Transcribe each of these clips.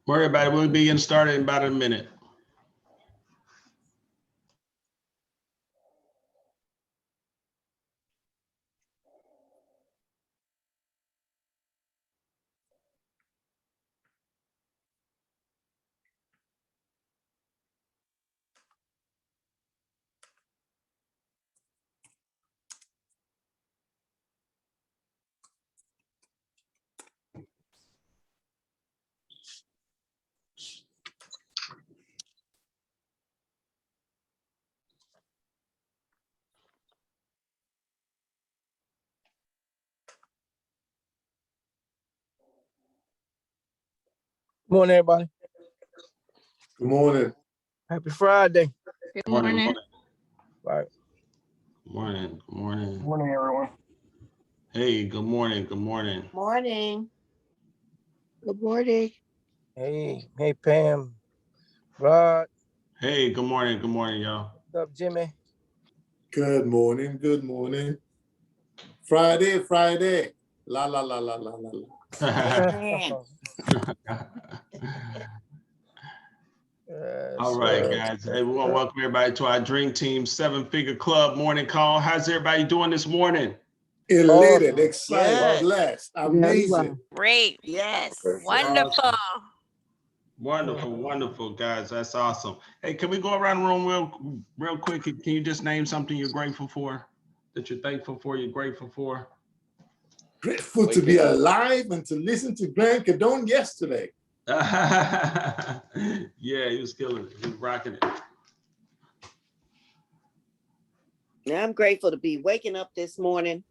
Worry about it. We'll be getting started in about a minute. Good morning, everybody. Good morning. Happy Friday. Good morning. Right. Good morning. Good morning. Good morning, everyone. Hey, good morning. Good morning. Morning. Good morning. Hey, Pam. Rod. Hey, good morning. Good morning, y'all. What's up, Jimmy? Good morning. Good morning. Friday, Friday. La la la la la la la. All right, guys. Hey, we want to welcome everybody to our Dream Team 7-Figure Club morning call. How's everybody doing this morning? Elated, Awesome. excited, Yes. blessed, amazing. Great. Yes. Wonderful. Wonderful, wonderful, guys. That's awesome. Hey, can we go around the room real quick? Can you just name something you're grateful for, that you're thankful for, you're grateful for? Grateful to be alive and to listen to Grant Cardone yesterday. Yeah, he was killing it. He was rocking it. I'm grateful to be waking up this morning.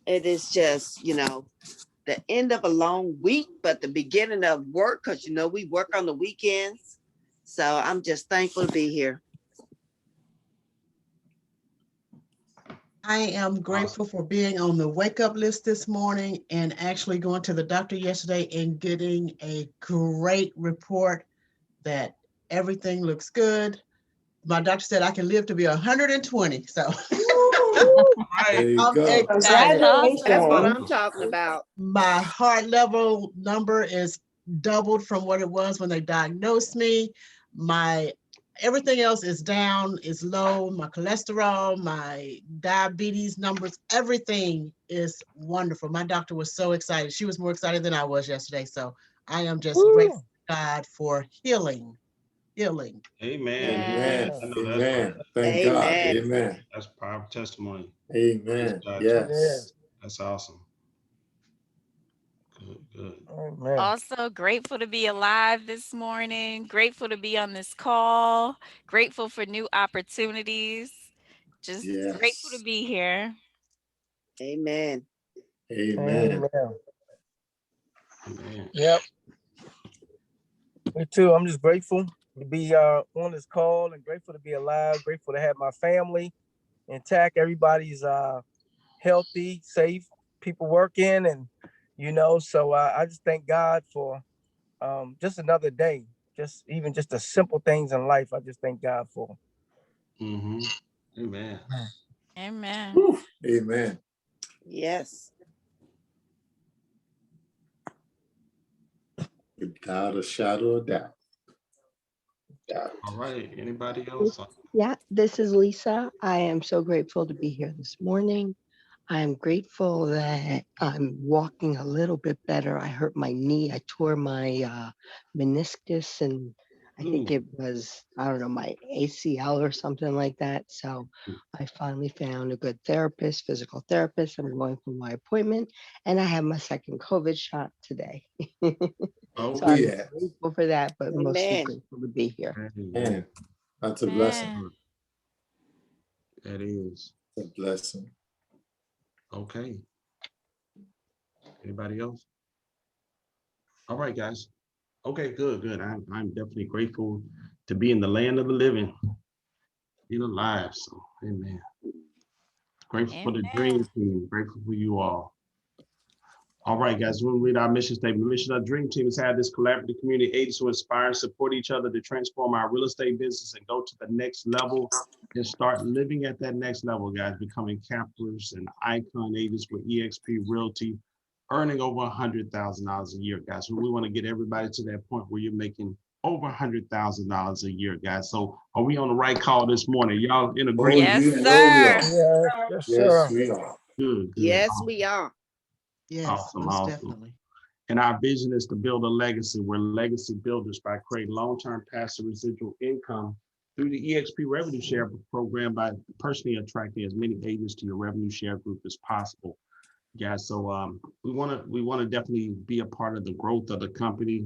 It is just, the end of a long week, but the beginning of work, because, we work on the weekends. So I'm just thankful to be here. I am grateful for being on the wake up list this morning and actually going to the doctor yesterday and getting a great report that everything looks good. My doctor said I can live to be 120. So There you I'm go. excited. That's what I'm talking about. My heart level number is doubled from what it was when they diagnosed me. Everything else is down, is low. My cholesterol, my diabetes numbers, everything is wonderful. My doctor was so excited. She was more excited than I was yesterday. So I am just grateful to God for healing. Amen. Amen. I know that's Amen. right. Thank God. Amen. That's powerful testimony. Amen. Yes. That's awesome. Good. Amen. Also grateful to be alive this morning. Grateful to be on this call. Grateful for new opportunities. Just grateful to be here. Amen. Amen. Amen. Yep. Me too. I'm just grateful to be on this call and grateful to be alive. Grateful to have my family intact. Everybody's healthy, safe, people working, and so I just thank God for just another day. Even just the simple things in life, I just thank God for. Amen. Amen. Whew. Amen. Yes. Without a shadow of doubt. All right. Anybody else? Yeah, this is Lisa. I am so grateful to be here this morning. I'm grateful that I'm walking a little bit better. I hurt my knee. I tore my meniscus, and I think it was, I don't know, my ACL or something like that. So I finally found a good therapist, physical therapist. I'm going for my appointment, and I have my second COVID shot today. Oh, so I'm yeah. grateful for that, but mostly Amen. grateful to be here. Man, that's a blessing. That is. It's a blessing. Okay. Anybody else? All right, guys. Okay, good. I'm definitely grateful to be in the land of the living, being alive. So, amen. Grateful for the Dream Team. Grateful for you all. All right, guys, we'll read our mission statement. The mission of the Dream Team is to have this collaborative community agents who inspire and support each other to transform our real estate business and go to the next level and start living at that next level, guys, becoming captains and icon agents with Exp Realty. earning over $100,000 a year, guys. We want to get everybody to that point where you're making over $100,000 a year, guys. So are we on the right call this morning? Y'all in agreement? Yes, you know we sir. are. Yeah, yes, Yes, sir. we are. Good, good. Yes, we are. Yes, Awesome, most awesome. definitely. And our vision is to build a legacy. We're legacy builders by creating long-term passive residual income through the Exp Revenue Share program by personally attracting as many agents to your revenue share group as possible. Guys, so we want to definitely be a part of the growth of the company.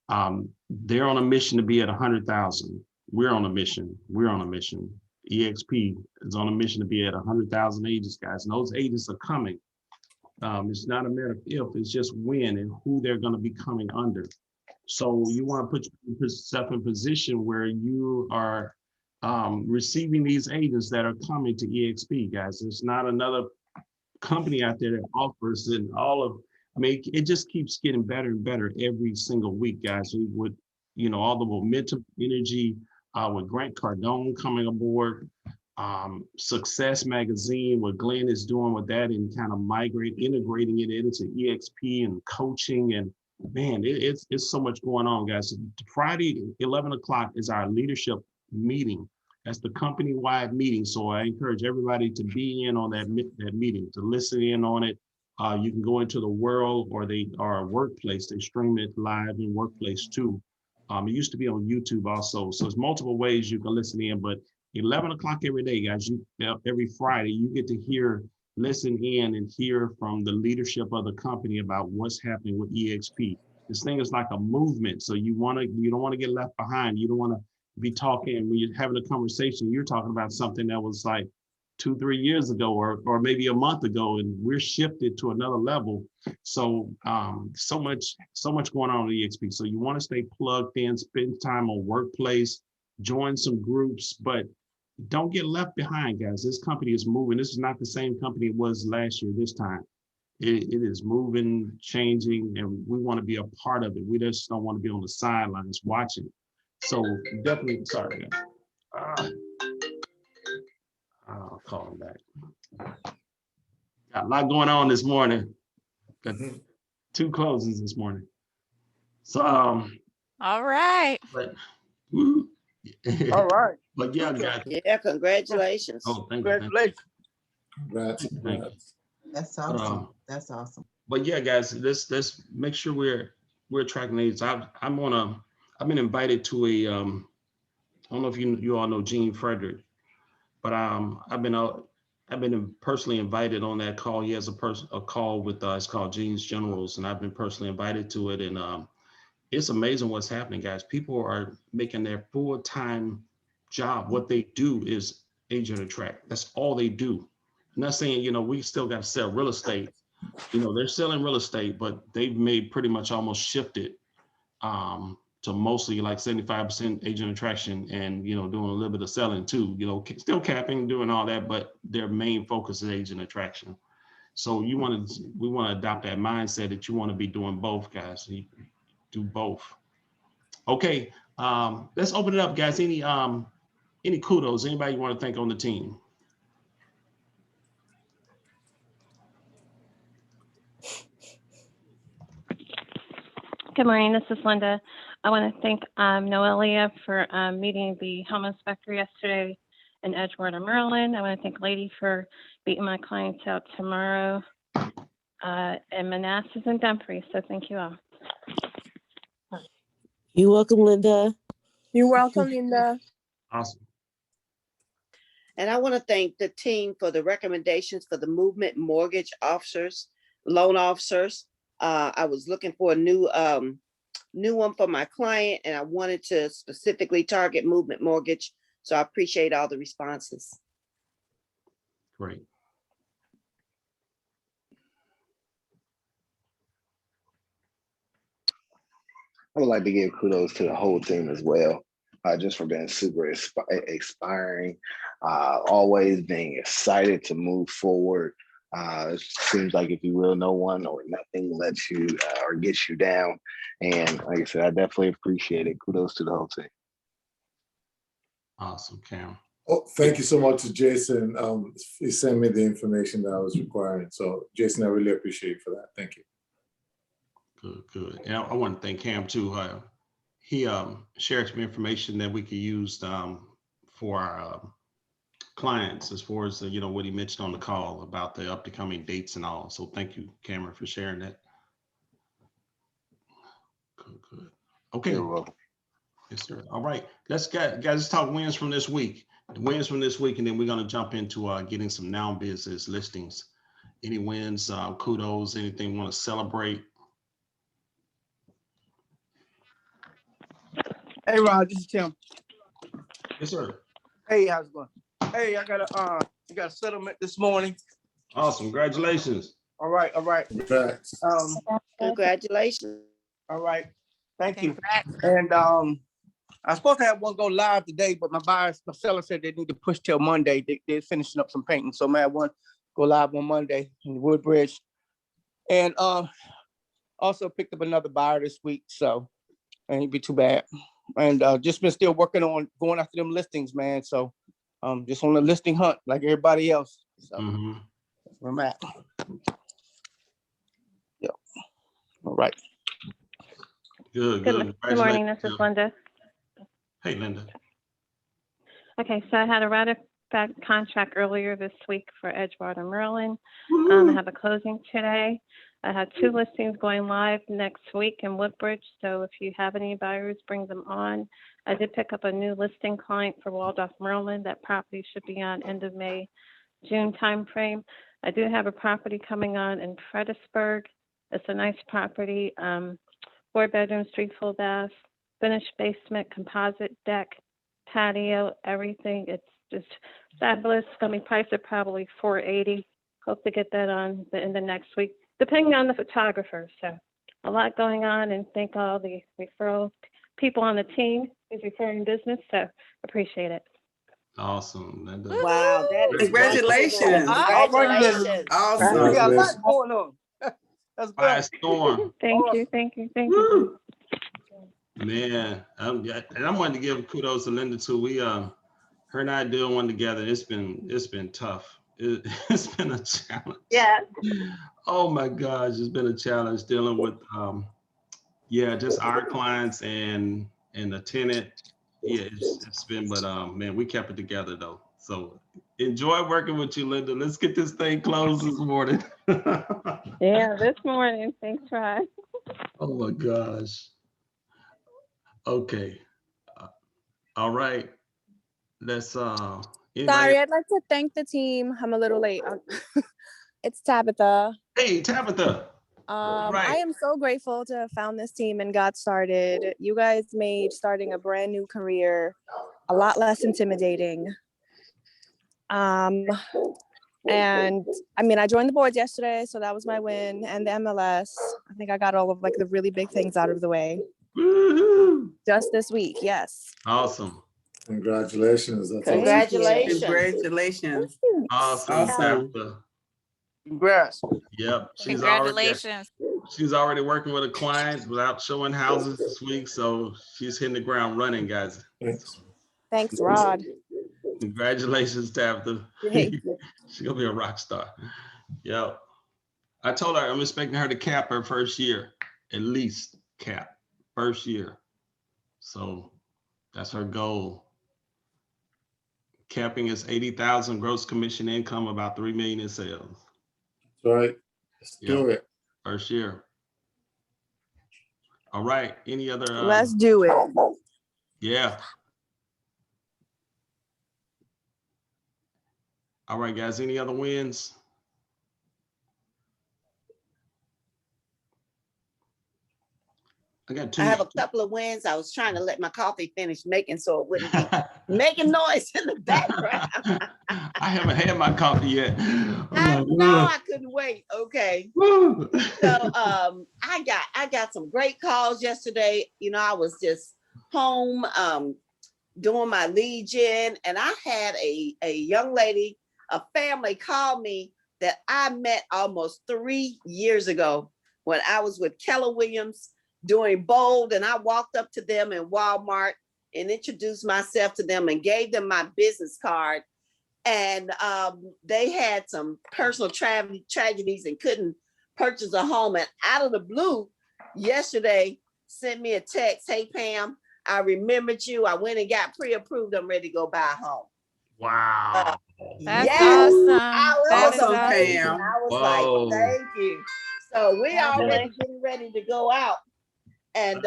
They're on a mission to be at 100,000. We're on a mission. We're on a mission. EXP is on a mission to be at 100,000 agents, guys. And those agents are coming. It's not a matter of if, it's just when and who they're going to be coming under. So you want to put yourself in position where you are receiving these agents that are coming to EXP, guys. There's not another company out there that offers and all of, I mean, it just keeps getting better and better every single week, guys. We would, you know, all the momentum, energy with Grant Cardone coming aboard, Success Magazine, what Glenn is doing with that and kind of integrating it into EXP and coaching. And man, it's so much going on, guys. Friday, 11 o'clock is our leadership meeting. That's the company-wide meeting. So I encourage everybody to be in on that meeting, to listen in on it. You can go into the world or our workplace. They stream it live in workplace too. It used to be on YouTube also. So there's multiple ways you can listen in, but 11 o'clock every day, guys, every Friday, you get to listen in and hear from the leadership of the company about what's happening with EXP. This thing is like a movement. So you don't want to get left behind. You don't want to be talking, when you're having a conversation, you're talking about something that was like 2-3 years ago or maybe a month ago, and we're shifted to another level. So so much going on with EXP. So you want to stay plugged in, spend time on workplace, join some groups, but don't get left behind, guys. This company is moving. This is not the same company it was last year this time. It is moving, changing, and we want to be a part of it. We just don't want to be on the sidelines watching. So definitely, sorry, guys. I'll call him back. Got a lot going on this morning. Got 2 closings this morning. So All right. but woo. All right. But yeah, guys. Yeah, congratulations. Oh, thank you. Congratulations. Congrats, congrats. That's awesome. That's awesome. But yeah, guys, let's make sure we're attracting agents. I've been invited to a I don't know if you all know Gene Frederick, but I've been personally invited on that call. He has a call with it's called Gene's Generals, and I've been personally invited to it. And it's amazing what's happening, guys. People are making their full-time job. What they do is agent attract. That's all they do. I'm not saying, we still got to sell real estate. They're selling real estate, but they've made pretty much almost shifted to mostly like 75% agent attraction and, doing a little bit of selling too, still capping, doing all that, but their main focus is agent attraction. So we want to adopt that mindset that you want to be doing both, guys. So you do both. Okay, let's open it up, guys. Any kudos? Anybody you want to thank on the team? Good morning, this is Linda. I want to thank Noelia for meeting the home inspector yesterday in Edgewater, Maryland. I want to thank Lady for beating my clients out tomorrow, and Manassas and Dumfries, so thank you all. You're welcome, Linda. You're welcome, Linda. Awesome. And I want to thank the team for the recommendations for the movement mortgage officers, loan officers. I was looking for a new one for my client, and I wanted to specifically target movement mortgage. So I appreciate all the responses. Great. I would like to give kudos to the whole team as well, just for being super inspiring, always being excited to move forward. It seems like, if you will, no one or nothing lets you or gets you down. And like I said, I definitely appreciate it. Kudos to the whole team. Awesome, Cam. Oh, thank you so much to Jason. He sent me the information that I was requiring. So Jason, I really appreciate you for that. Thank you. Good. And I want to thank Cam too. He shared some information that we could use for our clients as far as what he mentioned on the call about the upcoming dates and all. So thank you, Cameron, for sharing that. Good. Okay. You're welcome. Yes, sir. All right. Let's talk wins from this week. The wins from this week, and then we're gonna jump into getting some now business listings. Any wins, kudos, anything you want to celebrate? Hey, Rod, this is Tim. Yes, sir. Hey, how's it going? Hey, I got a settlement this morning. Awesome. Congratulations. All right. Congrats. Congratulations. All right. Thank you. Congrats. And I was supposed to have one go live today, but my seller said they need to push till Monday. They're finishing up some painting, so I had one go live on Monday in Woodbridge. And also picked up another buyer this week, so it ain't be too bad. And just been still working on going after them listings, man. So just on the listing hunt like everybody else. So that's where I'm at. Yep. All right. Good. Good morning, this is Linda. Hey, Linda. Okay, so I had a ratified contract earlier this week for Edgewater, Maryland. I have a closing today. I have 2 listings going live next week in Woodbridge. So if you have any buyers, bring them on. I did pick up a new listing client for Waldorf, Maryland. That property should be on end of May, June timeframe. I do have a property coming on in Fredericksburg. It's a nice property, 4 bedrooms, 3 full baths, finished basement, composite deck, patio, everything. It's just fabulous. It's going to be priced at probably $480. Hope to get that on in the next week, depending on the photographer. So a lot going on, and thank all the referral people on the team who's referring business. So appreciate it. Awesome, Linda. Wow, that is Congratulations. Congratulations. Awesome. We got a lot going on. That's good. By storm. Thank you. Man, I'm wanting to give kudos to Linda too. We her and I doing one together. It's been tough. It's been a challenge. Yeah. Oh my gosh, it's been a challenge dealing with just our clients and the tenant. Yeah, it's been, but man, we kept it together though. So enjoy working with you, Linda. Let's get this thing closed this morning. Yeah, this morning. Thanks, Rod. Oh my gosh. Okay. All right. Let's Sorry, I'd like to thank the team. I'm a little late. It's Tabitha. Hey, Tabitha. I am so grateful to have found this team and got started. You guys made starting a brand new career a lot less intimidating. And I mean, I joined the board yesterday, so that was my win. And the MLS, I think I got all of like the really big things out of the way. Woo-hoo. Just this week, yes. Awesome. Congratulations. That's Congratulations. Congratulations. Awesome. Tabitha. Congrats. Yep. Congratulations. She's already working with a client without showing houses this week, so she's hitting the ground running, guys. Thanks, Rod. Congratulations, Tabitha. She's gonna be a rock star. Yep. I told her I'm expecting her to cap her first year, at least cap first year. So that's her goal. Capping is 80,000 gross commission income, about 3 million in sales. All right. Let's do it. First year. All right. Any other? Let's do it. Yeah. All right, guys. Any other wins? I got 2. I have a couple of wins. I was trying to let my coffee finish making so it wouldn't be making noise in the background. I haven't had my coffee yet. I know, I couldn't wait. Okay. So I got some great calls yesterday. You know, I was just home doing my lead gen, and I had a young lady, a family call me that I met almost 3 years ago when I was with Keller Williams doing Bold, and I walked up to them in Walmart and introduced myself to them and gave them my business card. And they had some personal tragedies and couldn't purchase a home. And out of the blue, yesterday sent me a text. Hey, Pam, I remembered you. I went and got pre-approved. I'm ready to go buy a home. Wow. That's Yes. awesome. It was Awesome, amazing. Pam. I was Whoa. like, thank you. So we already Congratulations. getting ready to go out and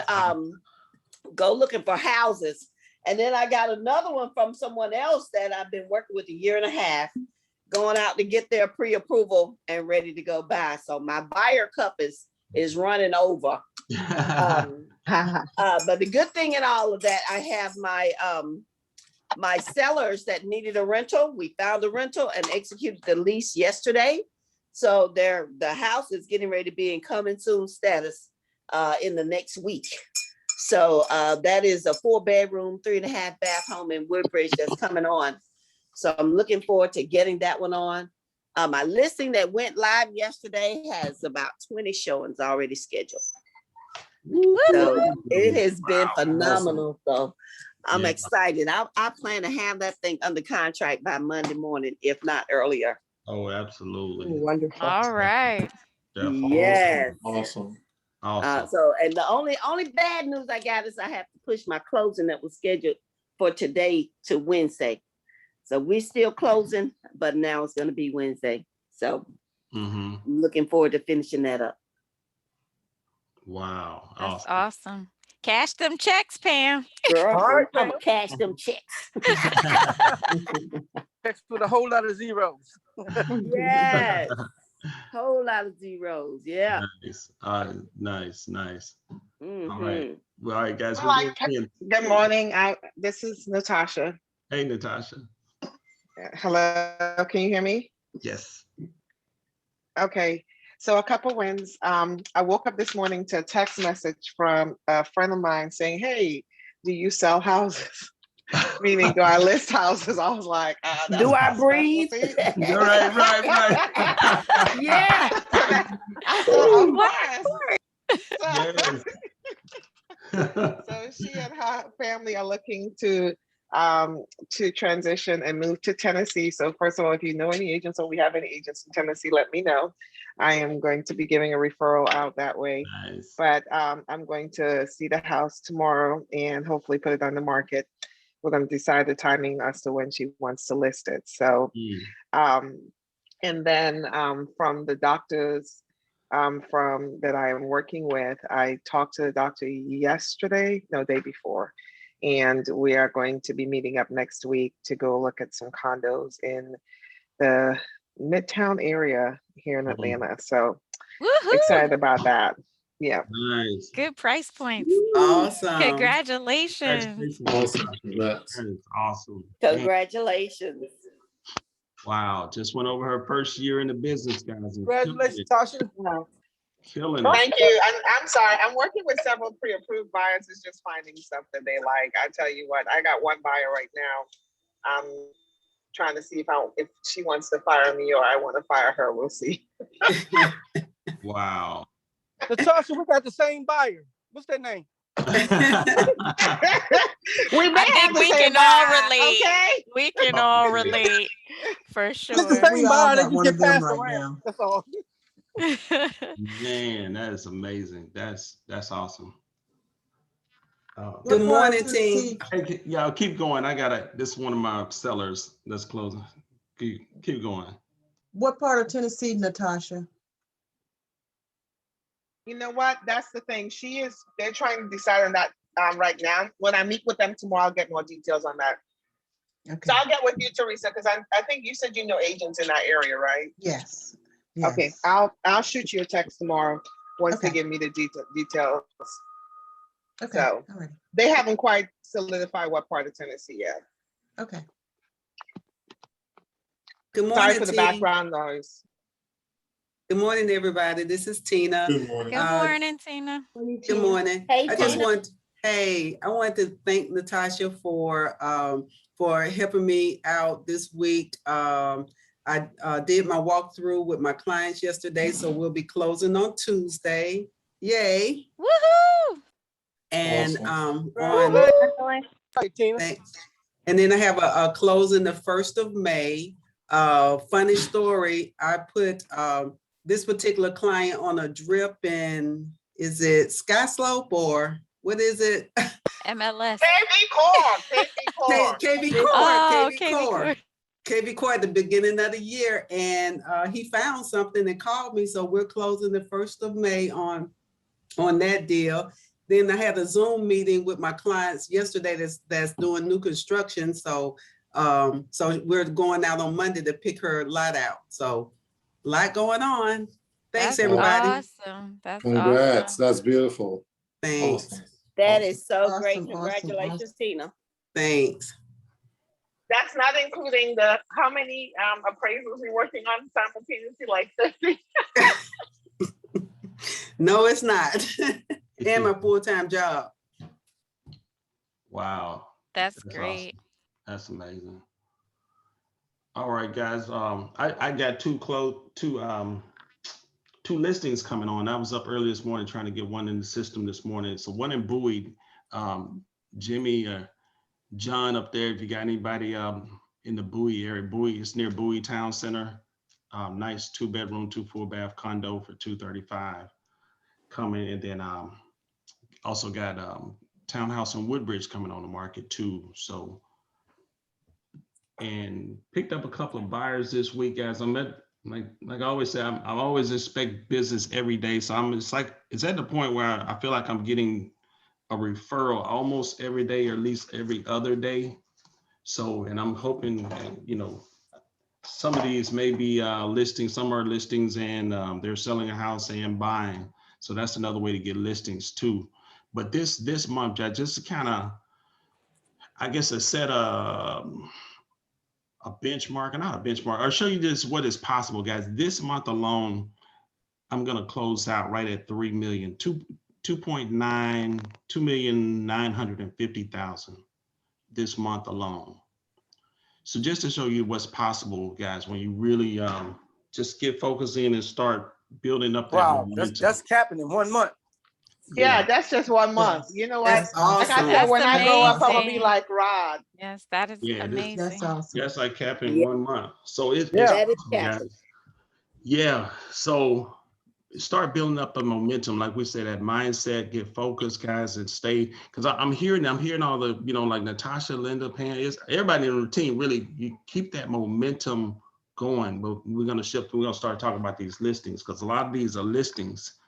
go looking for houses. And then I got another one from someone else that I've been working with a year and a half, going out to get their pre-approval and ready to go buy. So my buyer cup is running over. But the good thing in all of that, I have my my sellers that needed a rental. We found a rental and executed the lease yesterday. So the house is getting ready to be in coming soon status in the next week. So that is a 4-bedroom, 3.5 bath home in Woodbridge that's coming on. So I'm looking forward to getting that one on. My listing that went live yesterday has about 20 showings already scheduled. So it has been phenomenal. So I'm excited. I plan to have that thing under contract by Monday morning, if not earlier. Oh, absolutely. Wonderful. All right. Yes. Awesome. Awesome. So, and the only bad news I got is I have to push my closing that was scheduled for today to Wednesday. So we're still closing, but now it's going to be Wednesday. So I'm looking forward to finishing that up. Wow. That's Awesome. awesome. Cash them checks, Pam. Girl, All right, I'm gonna cash them checks. Checks with a whole lot of zeros. Yes. Whole lot of zeros. Yeah. Nice. Nice. All Mhm. right. Well, all right, guys. We're Hi, doing- good morning. This is Natasha. Hey, Natasha. Hello, can you hear me? Yes. Okay, so a couple wins. I woke up this morning to a text message from a friend of mine saying, "Hey, do you sell houses?" Meaning, do I list houses? I was like, that's Do I my breathe? specialty. You're right. Yeah. I said, of course. Yes. So she and her family are looking to transition and move to Tennessee. So first of all, if you know any agents or we have any agents in Tennessee, let me know. I am going to be giving a referral out that way. Nice. But I'm going to see the house tomorrow and hopefully put it on the market. We're going to decide the timing as to when she wants to list it. So, and then from the doctors from that I am working with, I talked to the doctor day before, and we are going to be meeting up next week to go look at some condos in the Midtown area here in Atlanta. So excited about that. Yeah. Nice. Good price points. Awesome. Congratulations. Awesome. Congrats. That is awesome. Congratulations. Wow. Just went over her first year in the business, guys. and Congratulations, Tasha. Killing it. Thank you. I'm sorry. I'm working with several pre-approved buyers. It's just finding something they like. I tell you what, I got one buyer right now. I'm trying to see if she wants to fire me or I want to fire her. We'll see. Wow. Natasha, we got the same buyer. What's their name? We may I think have the we same can all buyer, relate. okay? We can all relate for sure. It's the same buyer. They got just one get of them passed right around. now. That's all. Man, that is amazing. That's awesome. Good morning, team. Hey, y'all keep going. This is one of my sellers that's closing. Keep going. What part of Tennessee, Natasha? You know what? That's the thing. They're trying to decide on that right now. When I meet with them tomorrow, I'll get more details on that. Okay. So I'll get with you, Teresa, because I think you said you know agents in that area, right? Yes. Okay, I'll shoot you a text tomorrow once they give me the details. Okay. So All right. they haven't quite solidified what part of Tennessee yet. Okay. Good morning, Sorry for the team. background noise. Good morning, everybody. This is Tina. Good morning. Good morning, Tina. Good morning. Hey, I wanted to thank Natasha for helping me out this week. I did my walkthrough with my clients yesterday, so we'll be closing on Tuesday. Yay. Woohoo! And Congratulations. Right, Tina. thanks. And then I have a closing the 1st of May. Funny story, I put this particular client on a drip in is it Sky Slope or what is it? MLS. KV Core. KV Core. Oh, KV KV Core. Core. KV Core at the beginning of the year, and he found something and called me. So we're closing the 1st of May on that deal. Then I had a Zoom meeting with my clients yesterday that's doing new construction. So so we're going out on Monday to pick her lot out. So a lot going on. Thanks, That's everybody. awesome. That's Congrats. awesome. That's beautiful. Thanks. Awesome. That Awesome. is so Awesome, great. awesome, Congratulations, awesome. Tina. Thanks. That's not including how many appraisals you're working on simultaneously, like 50. No, it's not. And my full-time job. Wow. That's That's great. awesome. That's amazing. All right, guys. I got two listings coming on. I was up early this morning trying to get one in the system this morning. So one in Bowie, Jimmy, John up there. If you got anybody in the Bowie area, Bowie, it's near Bowie Town Center. Nice 2-bedroom, 2 full bath condo for $235 coming, and then also got townhouse in Woodbridge coming on the market too. So, and picked up a couple of buyers this week, guys. I'm at, like I always say, I always expect business every day. So it's at the point where I feel like I'm getting a referral almost every day, or at least every other day. So, and I'm hoping that, some of these may be listings, some are listings and they're selling a house and buying. So that's another way to get listings too. But this month, just to kind of, I guess, set a benchmark, not a benchmark, or show you just what is possible, guys. This month alone, I'm gonna close out right at 3 million, 2,950,000 this month alone. So just to show you what's possible, guys, when you really just get focused in and start building up that momentum. That's capping in 1 month. Yeah, that's just 1 month. You know what? That's awesome. Like I said, when I grow up, I'm gonna be amazing. like Rod. Yes, that is amazing. That's awesome. That's like capping Yeah. 1 month. So it's That is possible, capping. guys. Yeah. So start building up the momentum, like we said, that mindset, get focused, guys, and stay. Because I'm hearing all the, like Natasha, Linda, Pam, everybody in the team. Really, you keep that momentum going. But we're gonna shift. We're gonna start talking about these listings, because a lot of these are listings.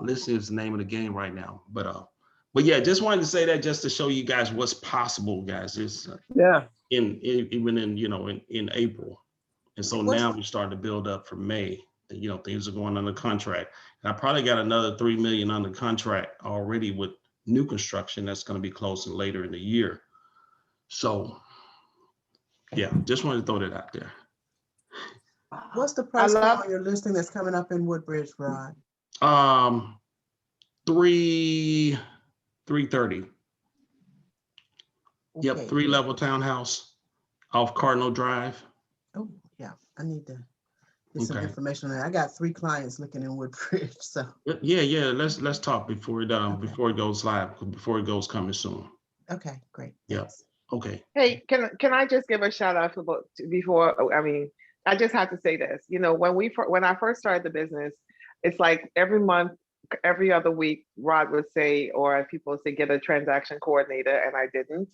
Listing is the name of the game right now. But yeah, just wanted to say that just to show you guys what's possible, guys. It's even in April, and so now we're starting to build up for May. Things are going under contract. And I probably got another 3 million under contract already with new construction that's going to be closing later in the year. So yeah, just wanted to throw that out there. What's the price on your listing that's coming up in Woodbridge, Rod? 330. Okay. Yep, 3-level townhouse off Cardinal Drive. Oh yeah, I need to get some information on that. I got 3 clients looking in Woodbridge, so. Yeah. Let's talk before it before it goes live, before it goes coming soon. Okay, great. Yeah. Okay. Hey, can I just give a shout out before? I mean, I just have to say this. When I first started the business, it's like every month, every other week, Rod would say, or people would say, get a transaction coordinator, and I didn't.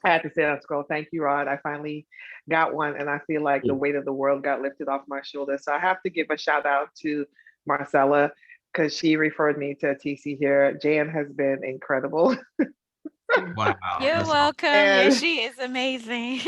I had to say, let's go. Thank you, Rod. I finally got one, and I feel like the weight of the world got lifted off my shoulders. So I have to give a shout out to Marcella, because she referred me to a TC here. Jan has been incredible. Wow. You're welcome. Yeah, she is amazing.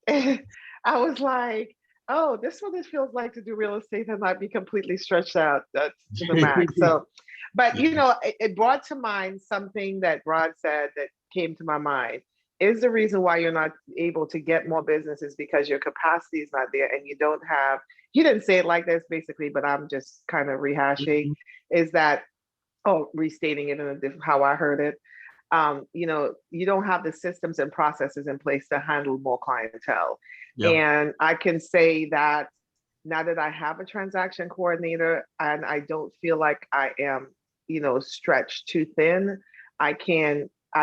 I was like, oh, this is what it feels like to do real estate and not be completely stretched out to the max. So, but it brought to mind something that Rod said that came to my mind. Is the reason why you're not able to get more business is because your capacity is not there, and you don't have, he didn't say it like this basically, but I'm just kind of rehashing, is that, restating it in a different, how I heard it. You don't have the systems and processes in place to handle more clientele. Yep. And I can say that now that I have a transaction coordinator and I don't feel like I am, stretched too thin, I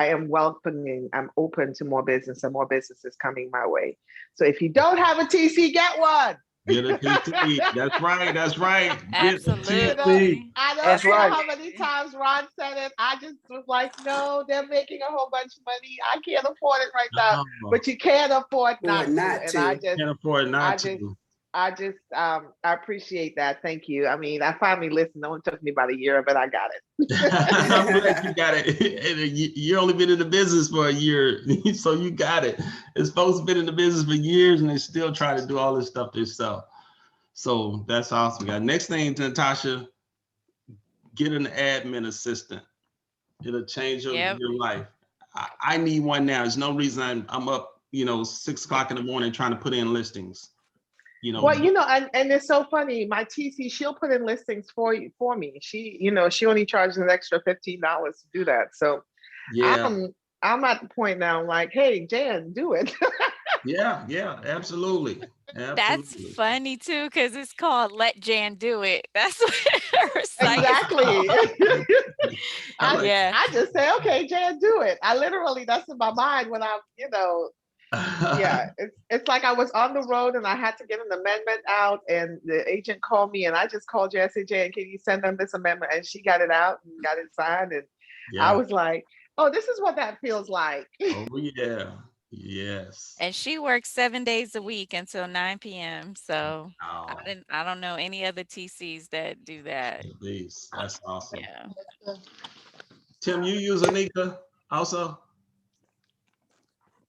am welcoming, I'm open to more business, and more businesses coming my way. So if you don't have a TC, get one. Get a TC. That's right. Absolutely. I don't care how many times Ron said it, I just was like, no, they're making a whole bunch of money. I can't afford it right now. No, But you can't afford not to. not And to. can't afford not to. I appreciate that. Thank you. I mean, I finally listened. It only took me about a year, but I got it. I'm glad you got it. And you only been in the business for a year, so you got it. It's folks been in the business for years and they still try to do all this stuff themselves. So that's awesome, guys. Next thing, Natasha, get an admin assistant. It'll change your life. I need one now. There's no reason I'm up, 6 o'clock in the morning trying to put in listings. Well, and it's so funny. My TC, she'll put in listings for me. She only charges an extra $15 to do that. So yeah, I'm at the point now, like, hey, Jan, do it. yeah, absolutely. That's funny too, because it's called Let Jan Do It. That's what her site Exactly. Yeah. I just say, okay, Jan, do it. I literally, that's in my mind when I'm, yeah, it's like I was on the road and I had to get an amendment out, and the agent called me, and I just called Jan and said, Jan, can you send them this amendment? And she got it out and got it signed, and I was like, oh, this is what that feels like. Oh yeah, yes. And she works 7 days a week until 9 p.m. So I don't know any other TCs that do that. Please, that's awesome. Yeah. Tim, you use Anika also?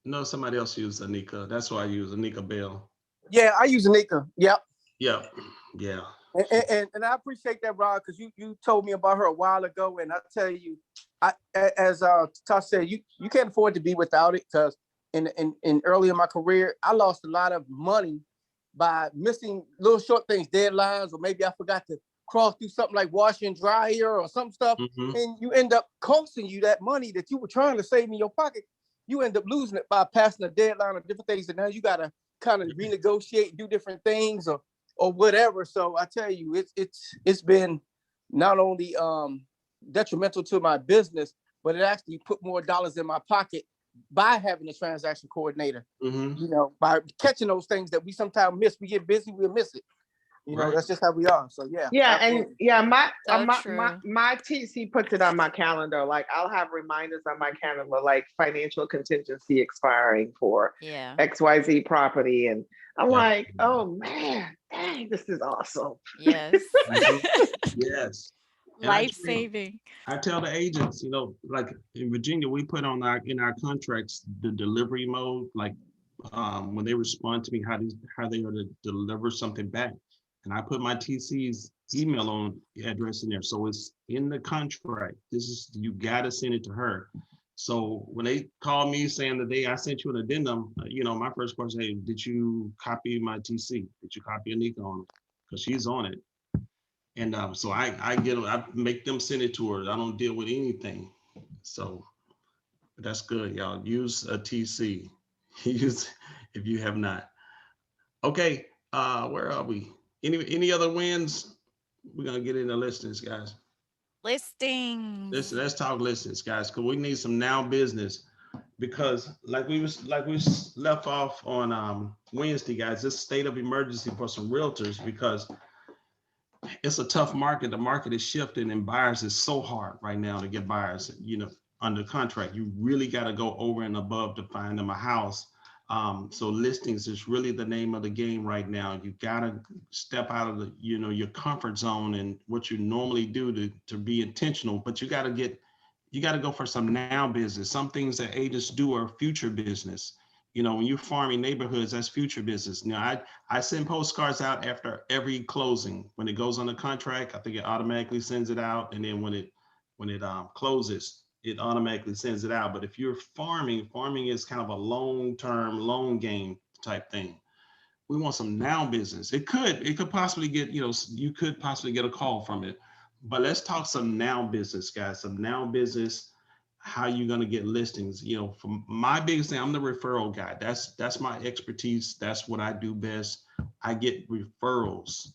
No, somebody else used Anika. That's why I use Anika Bell. Yeah, I use Anika. Yep. Yeah, yeah. And I appreciate that, Rod, because you told me about her a while ago, and I tell you, as Tosh said, you can't afford to be without it, because in early in my career, I lost a lot of money by missing little short things, deadlines, or maybe I forgot to cross through something like wash and dry here or some stuff, and you end up costing you that money that you were trying to save in your pocket. You end up losing it by passing a deadline or different things, and now you gotta kind of renegotiate, do different things or whatever. So I tell you, it's been not only detrimental to my business, but it actually put more dollars in my pocket by having a transaction coordinator. By catching those things that we sometimes miss. We get busy, we'll miss it. That's just how we are. So yeah. Yeah, absolutely. and yeah, So my TC puts it on my calendar. Like, I'll have reminders on my calendar, like financial contingency expiring for XYZ property, and I'm like, oh man, dang, this is awesome. Yes. Yes. Life saving. I tell the agents, like in Virginia, we put on in our contracts the delivery mode, like when they respond to me, how they are to deliver something back. And I put my TC's email address in there. So it's in the contract. You gotta send it to her. So when they call me saying the day I sent you an addendum, my first question, hey, did you copy my TC? Did you copy Anika on it? Because she's on it. And so I make them send it to her. I don't deal with anything. So that's good, y'all. Use a TC. Use if you have not. Okay, where are we? Any other wins? We're gonna get into listings, guys. Listings. Let's talk listings, guys, because we need some now business. Because like we left off on Wednesday, guys, this state of emergency for some realtors, because it's a tough market. The market is shifting, and buyers is so hard right now to get buyers, under contract. You really got to go over and above to find them a house. So listings is really the name of the game right now. You got to step out of your comfort zone and what you normally do to be intentional, but you got to go for some now business. Some things that agents do are future business. When you're farming neighborhoods, that's future business. Now, I send postcards out after every closing. When it goes on the contract, I think it automatically sends it out. And then when it closes, it automatically sends it out. But if you're farming is kind of a long-term, long game type thing. We want some now business. It could possibly get, you could possibly get a call from it. But let's talk some now business, guys. Some now business. How you going to get listings? From my biggest thing, I'm the referral guy. That's my expertise. That's what I do best. I get referrals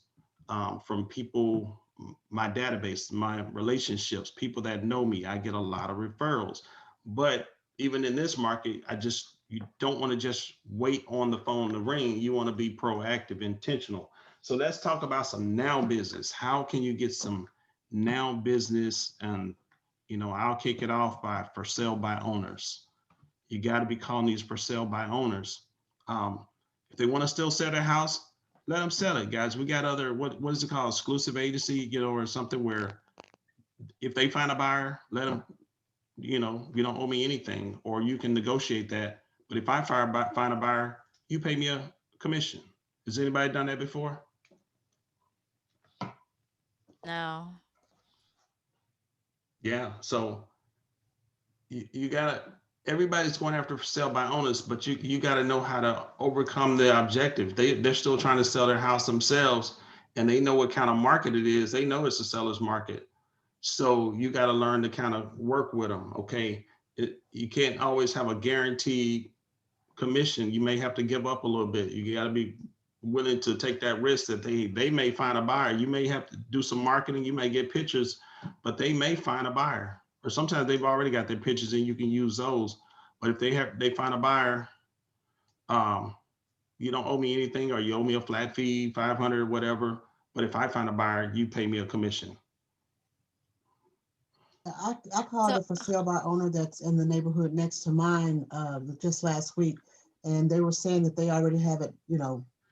from people, my database, my relationships, people that know me. I get a lot of referrals. But even in this market, you don't want to just wait on the phone to ring. You want to be proactive, intentional. So let's talk about some now business. How can you get some now business, and I'll kick it off by for sale by owners. You got to be calling these for sale by owners. If they want to still sell their house, let them sell it, guys. We got other, what is it called, exclusive agency, or something where if they find a buyer, let them, you don't owe me anything, or you can negotiate that. But if I find a buyer, you pay me a commission. Has anybody done that before? No. Yeah. So you gotta, everybody's going after for sale by owners, but you gotta know how to overcome the objective. They're still trying to sell their house themselves, and they know what kind of market it is. They know it's a seller's market. So you got to learn to kind of work with them. Okay. You can't always have a guaranteed commission. You may have to give up a little bit. You got to be willing to take that risk that they may find a buyer. You may have to do some marketing. You may get pictures, but they may find a buyer. Or sometimes they've already got their pictures and you can use those. But if they find a buyer, you don't owe me anything, or you owe me a flat fee, 500 or whatever. But if I find a buyer, you pay me a commission. I called a for sale by owner that's in the neighborhood next to mine just last week, and they were saying that they already have it,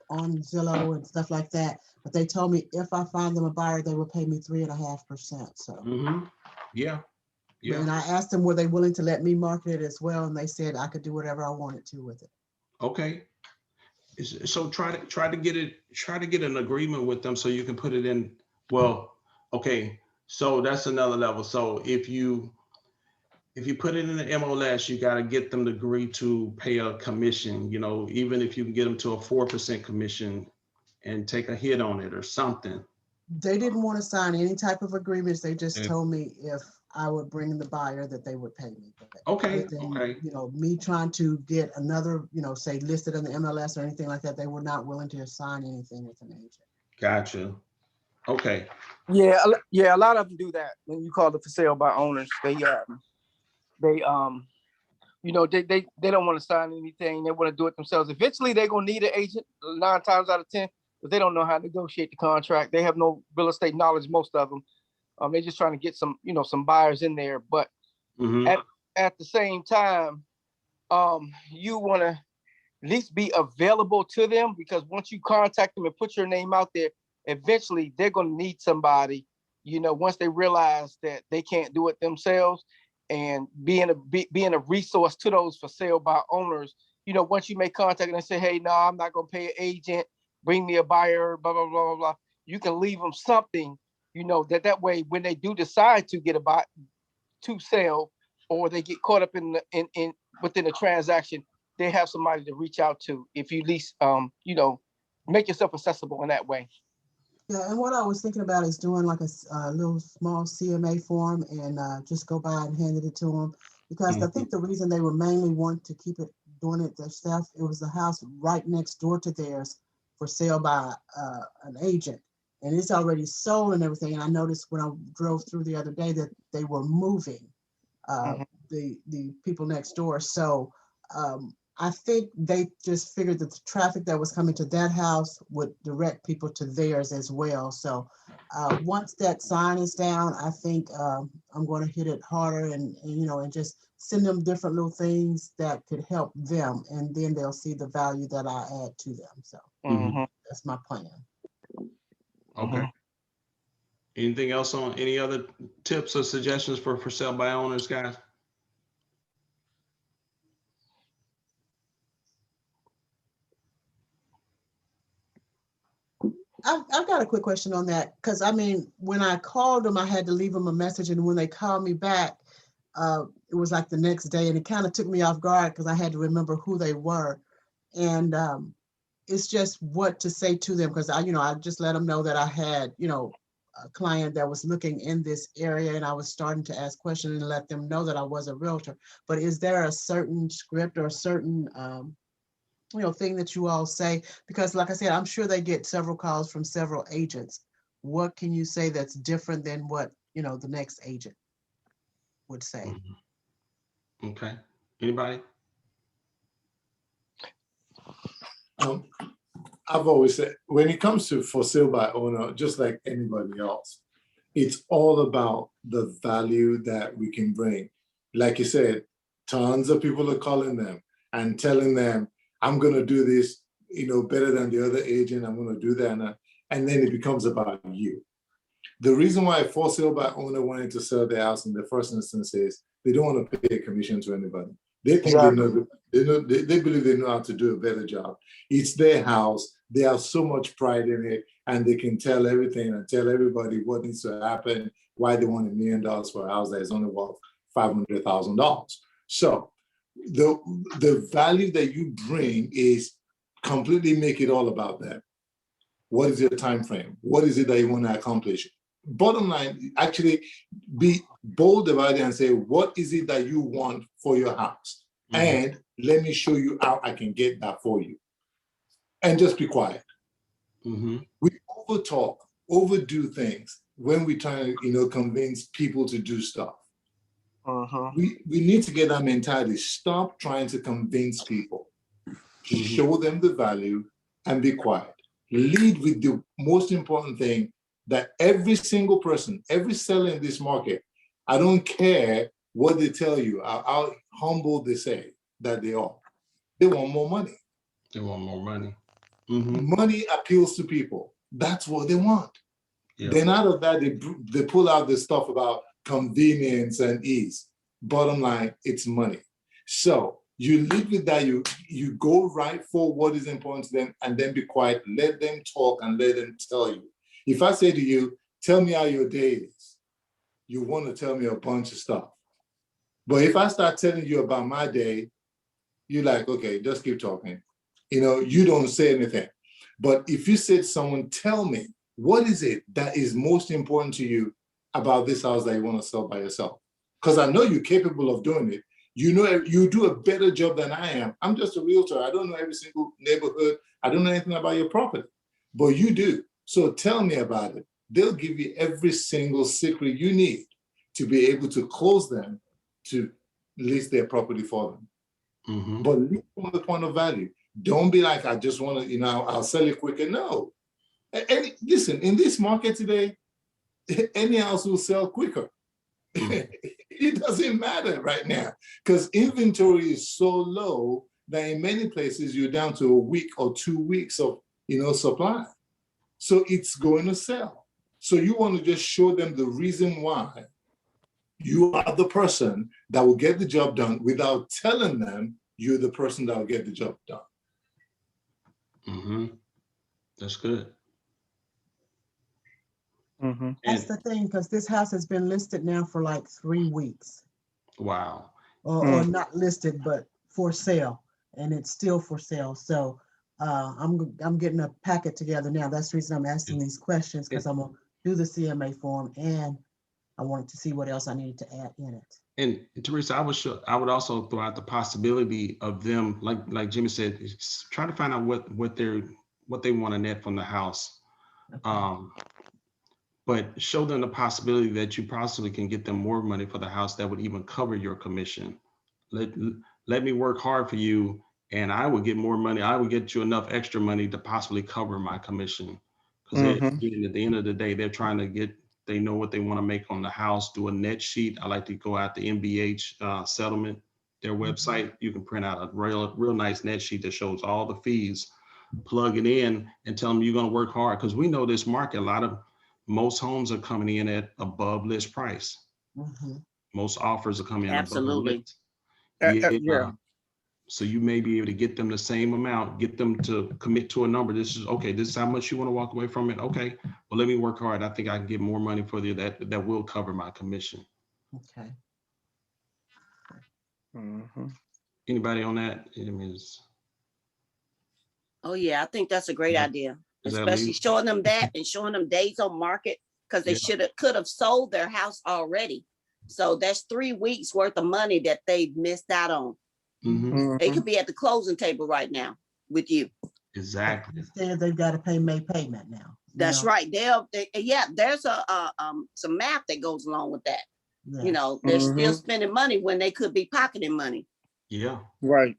on Zillow and stuff like that. But they told me if I find them a buyer, they will pay me 3.5%. So, yeah. And I asked them, were they willing to let me market it as well? And they said I could do whatever I wanted to with it. Okay. So try to get an agreement with them so you can put it in. Well, okay. So that's another level. So if you put it in the MLS, you got to get them to agree to pay a commission, even if you can get them to a 4% commission and take a hit on it or something. They didn't want to sign any type of agreements. They just told me if I would bring the buyer that they would pay me. Okay. Within, Okay. Me trying to get another, say listed in the MLS or anything like that, they were not willing to sign anything with an agent. Gotcha. Okay. Yeah, a lot of them do that when you call it for sale by owners. They don't want to sign anything. They want to do it themselves. Eventually, they're gonna need an agent 9 times out of 10, but they don't know how to negotiate the contract. They have no real estate knowledge. Most of them, they're just trying to get some buyers in there. But at the same time, you want to at least be available to them, because once you contact them and put your name out there, eventually they're going to need somebody, once they realize that they can't do it themselves, and being a resource to those for sale by owners. Once you make contact and say, hey, no, I'm not going to pay an agent, bring me a buyer, blah, blah, blah, blah, blah. You can leave them something, that way when they do decide to get a buy to sell, or they get caught up in within the transaction, they have somebody to reach out to. If you at least, make yourself accessible in that way. Yeah, and what I was thinking about is doing like a little small CMA form and just go by and handed it to them, because I think the reason they were mainly wanting to keep it doing it themselves, it was the house right next door to theirs for sale by an agent, and it's already sold and everything. And I noticed when I drove through the other day that they were moving the people next door. So I think they just figured that the traffic that was coming to that house would direct people to theirs as well. So once that sign is down, I think I'm going to hit it harder and just send them different little things that could help them. And then they'll see the value that I add to them. So that's my plan. Okay. Anything else on any other tips or suggestions for sale by owners, guys? I've got a quick question on that, because when I called them, I had to leave them a message, and when they called me back, it was like the next day, and it kind of took me off guard because I had to remember who they were, and it's just what to say to them, because I just let them know that I had a client that was looking in this area, and I was starting to ask questions and let them know that I was a realtor. But is there a certain script or a certain thing that you all say? Because like I said, I'm sure they get several calls from several agents. What can you say that's different than what the next agent would say? Okay. Anybody? I've always said, when it comes to for sale by owner, just like anybody else, It's all about the value that we can bring. Like you said, tons of people are calling them and telling them, I'm going to do this, better than the other agent. I'm going to do that. And then it becomes about you. The reason why a for sale by owner wanting to sell their house in the first instance is they don't want to pay a commission to anybody. They think they believe they know how to do a better job. It's their house. They have so much pride in it, and they can tell everything and tell everybody what needs to happen, why they want $1 million for a house that is only worth $500,000. So the value that you bring is completely make it all about that. What is your time frame? What is it that you want to accomplish? Bottom line, actually be bold about it and say, what is it that you want for your house? Mm-hmm. And let me show you how I can get that for you. And just be quiet. Mm-hmm. We overtalk, overdo things when we try to, convince people to do stuff. Uh-huh. We need to get that mentality. Stop trying to convince people. Mm-hmm. Show them the value and be quiet. Lead with the most important thing that every single person, every seller in this market, I don't care what they tell you, how humble they say that they are. They want more money. They want more money. Mm-hmm. Money appeals to people. That's what they want. Yep. Then out of that, they pull out this stuff about convenience and ease. Bottom line, it's money. So you live with that, you go right for what is important to them and then be quiet. Let them talk and let them tell you. If I say to you, tell me how your day is, you want to tell me a bunch of stuff. But if I start telling you about my day, you're like, okay, just keep talking. You don't say anything. But if you said to someone, tell me, what is it that is most important to you about this house that you want to sell by yourself? Because I know you're capable of doing it. You do a better job than I am. I'm just a realtor. I don't know every single neighborhood. I don't know anything about your property, but you do. So tell me about it. They'll give you every single secret you need to be able to close them to list their property for them. Mm-hmm. But lead from the point of value. Don't be like, I just want to, I'll sell it quicker. No. And listen, in this market today, any house will sell quicker. It doesn't matter right now because inventory is so low that in many places you're down to a week or 2 weeks of supply. So it's going to sell. So you want to just show them the reason why you are the person that will get the job done without telling them you're the person that will get the job done. Mm-hmm. That's good. Mm-hmm. That's the thing, because this house has been listed now for like 3 weeks. Wow. Or not listed, but for sale, and it's still for sale. So I'm getting a packet together now. That's the reason I'm asking these questions, because I'm gonna do the CMA form, and I wanted to see what else I needed to add in it. And Teresa, I would also throw out the possibility of them, like Jimmy said, try to find out what they want to net from the house. Okay. But show them the possibility that you possibly can get them more money for the house that would even cover your commission. Let me work hard for you, and I will get more money. I will get you enough extra money to possibly cover my commission. Because at the end of the day, they're trying to they know what they want to make on the house, do a net sheet. I like to go out the MBH settlement, their website. You can print out a real nice net sheet that shows all the fees, plug it in and tell them you're going to work hard. Because we know this market, most homes are coming in at above list price. Mm-hmm. Most offers are coming in above list. Yeah. So you may be able to get them the same amount, get them to commit to a number. This is how much you want to walk away from it. Okay, well, let me work hard. I think I can get more money for you that will cover my commission. Okay. Mm-hmm. Anybody on that? Oh yeah, I think that's a great idea. Especially showing them that and showing them days on market, because they could have sold their house already. So that's 3 weeks worth of money that they've missed out on. Mm-hmm. They could be at the closing table right now with you. Exactly. Instead, they've got to pay May payment now. That's right. There's some math that goes along with that. Yeah. They're still spending money when they could be pocketing money. Yeah. Right.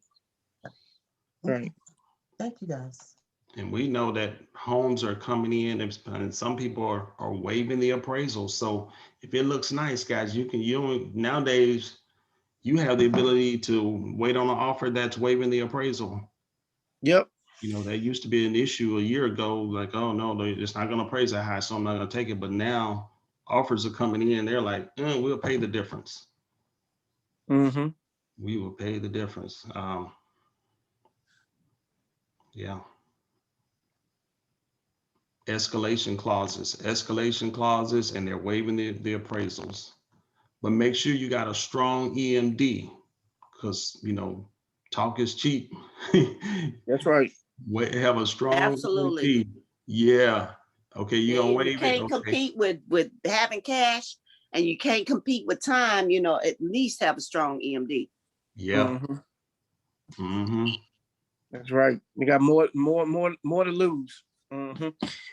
Right. Thank you, guys. And we know that homes are coming in and some people are waiving the appraisal. So if it looks nice, guys, nowadays you have the ability to wait on an offer that's waiving the appraisal. Yep. That used to be an issue a year ago, like, oh no, it's not gonna appraise that high, so I'm not gonna take it. But now offers are coming in, they're like, we'll pay the difference. Mm-hmm. We will pay the difference. Yeah. Escalation clauses, and they're waiving the appraisals. But make sure you got a strong EMD, because talk is cheap. That's right. Have a strong Absolutely. EMD. Yeah. Okay, you gonna You waive it? can't Okay. compete with having cash, and you can't compete with time. At least have a strong EMD. Yeah. Mm-hmm. Mm-hmm. That's right. You got more to lose. Mm-hmm.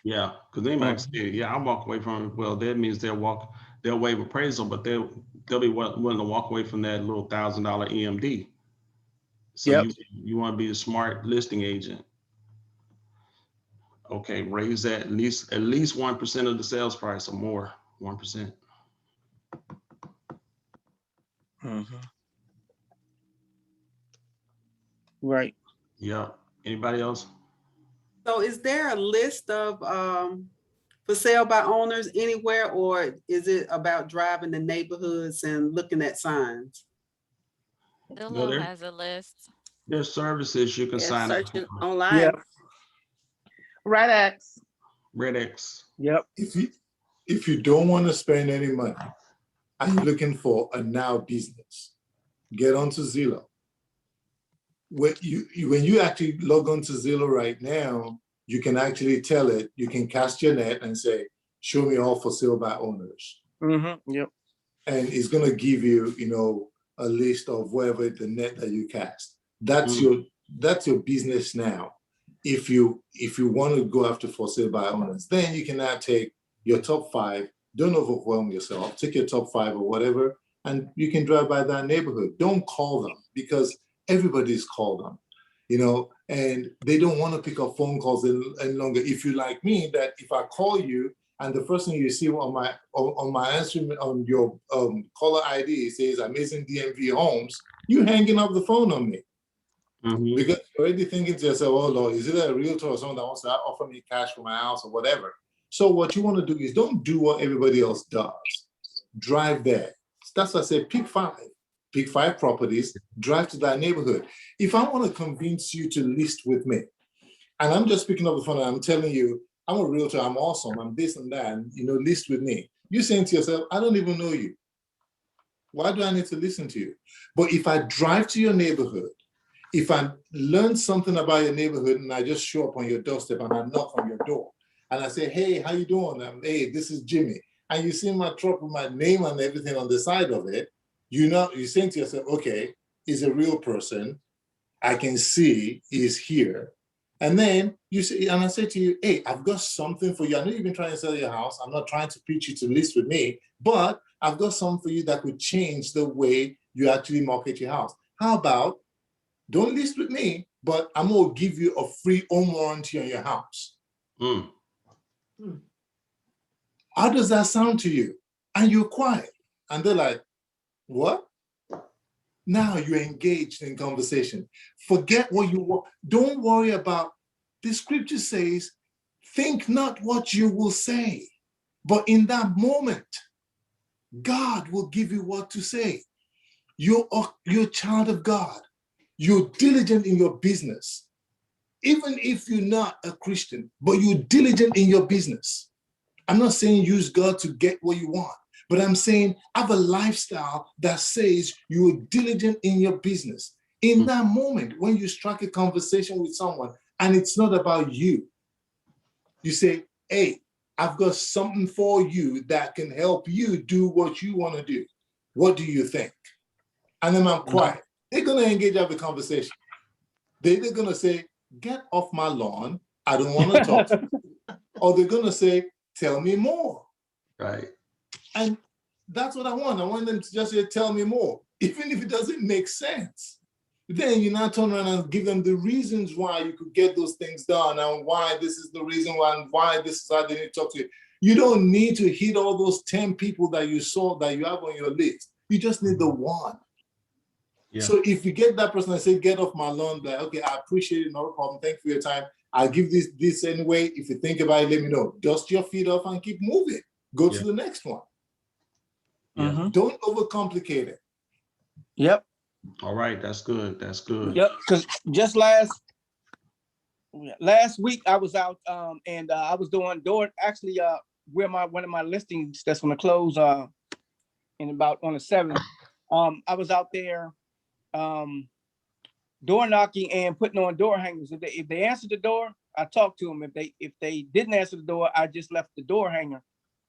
Yeah, because they might say, yeah, I walk away from it. Well, that means they'll waive appraisal, but they'll be willing to walk away from that little $1,000 EMD. So Yep. you want to be a smart listing agent. Okay, raise that at least 1% of the sales price or more. 1%. Mm-hmm. Right. Yeah. Anybody else? So is there a list of for sale by owners anywhere, or is it about driving the neighborhoods and looking at signs? Zillow has a list. There's services you can sign up Searching for. online. Yeah. Red X. Red X. Yep. If you don't want to spend any money and you're looking for a now business, get onto Zillow. When you actually log onto Zillow right now, you can actually tell it, you can cast your net and say, show me all for sale by owners. Mm-hmm. Yep. And it's going to give you, a list of wherever the net that you cast. That's your business now. If you want to go after for sale by owners, then you can now take your top 5. Don't overwhelm yourself. Take your top 5 or whatever, and you can drive by that neighborhood. Don't call them, because everybody's called them, and they don't want to pick up phone calls any longer. If you like me, that if I call you and the first thing you see on my answering on your caller ID says Amazing DMV Homes, you hanging up the phone on me. Mm-hmm. Because you're already thinking to yourself, oh Lord, is it a realtor or someone that wants to offer me cash for my house or whatever? So what you want to do is don't do what everybody else does. Drive there. That's why I say pick 5. Pick 5 properties, drive to that neighborhood. If I want to convince you to list with me, and I'm just picking up the phone and I'm telling you, I'm a realtor, I'm awesome, I'm this and that, and list with me. You're saying to yourself, I don't even know you. Why do I need to listen to you? But if I drive to your neighborhood, if I learn something about your neighborhood and I just show up on your doorstep and I knock on your door and I say, hey, how you doing? Hey, this is Jimmy. And you see my truck with my name and everything on the side of it, you're saying to yourself, okay, he's a real person. I can see he's here. And then you say, and I say to you, hey, I've got something for you. I'm not even trying to sell your house. I'm not trying to pitch you to list with me, but I've got something for you that could change the way you actually market your house. How about, don't list with me, but I'm going to give you a free home warranty on your house. How does that sound to you? And you're quiet. And they're like, what? Now you're engaged in conversation. Forget what you want. Don't worry about, the scripture says, think not what you will say, but in that moment, God will give you what to say. You're a child of God. You're diligent in your business. Even if you're not a Christian, but you're diligent in your business. I'm not saying use God to get what you want, but I'm saying have a lifestyle that says you are diligent in your business. In that moment, when you strike a conversation with someone and it's not about you, you say, hey, I've got something for you that can help you do what you want to do. What do you think? And then I'm quiet. They're going to engage, have a conversation. They're going to say, get off my lawn. I don't want to talk to you. Or they're going to say, tell me more. Right. And that's what I want. I want them to just say, tell me more, even if it doesn't make sense. Then you now turn around and give them the reasons why you could get those things done and why this is the reason why and why this is how they need to talk to you. You don't need to hit all those 10 people that you saw that you have on your list. You just need the one. Yeah. So if you get that person and say, get off my lawn, like, okay, I appreciate it, no problem. Thank you for your time. I'll give this anyway. If you think about it, let me know. Dust your feet off and keep moving. Go to the next one. Yeah. Don't overcomplicate it. Yep. All right, that's good. That's good. Yep. Because just last week I was out and I was doing where one of my listings that's going to close in about on the 7th. I was out there door knocking and putting on door hangers. If they answered the door, I talked to them. If they didn't answer the door, I just left the door hanger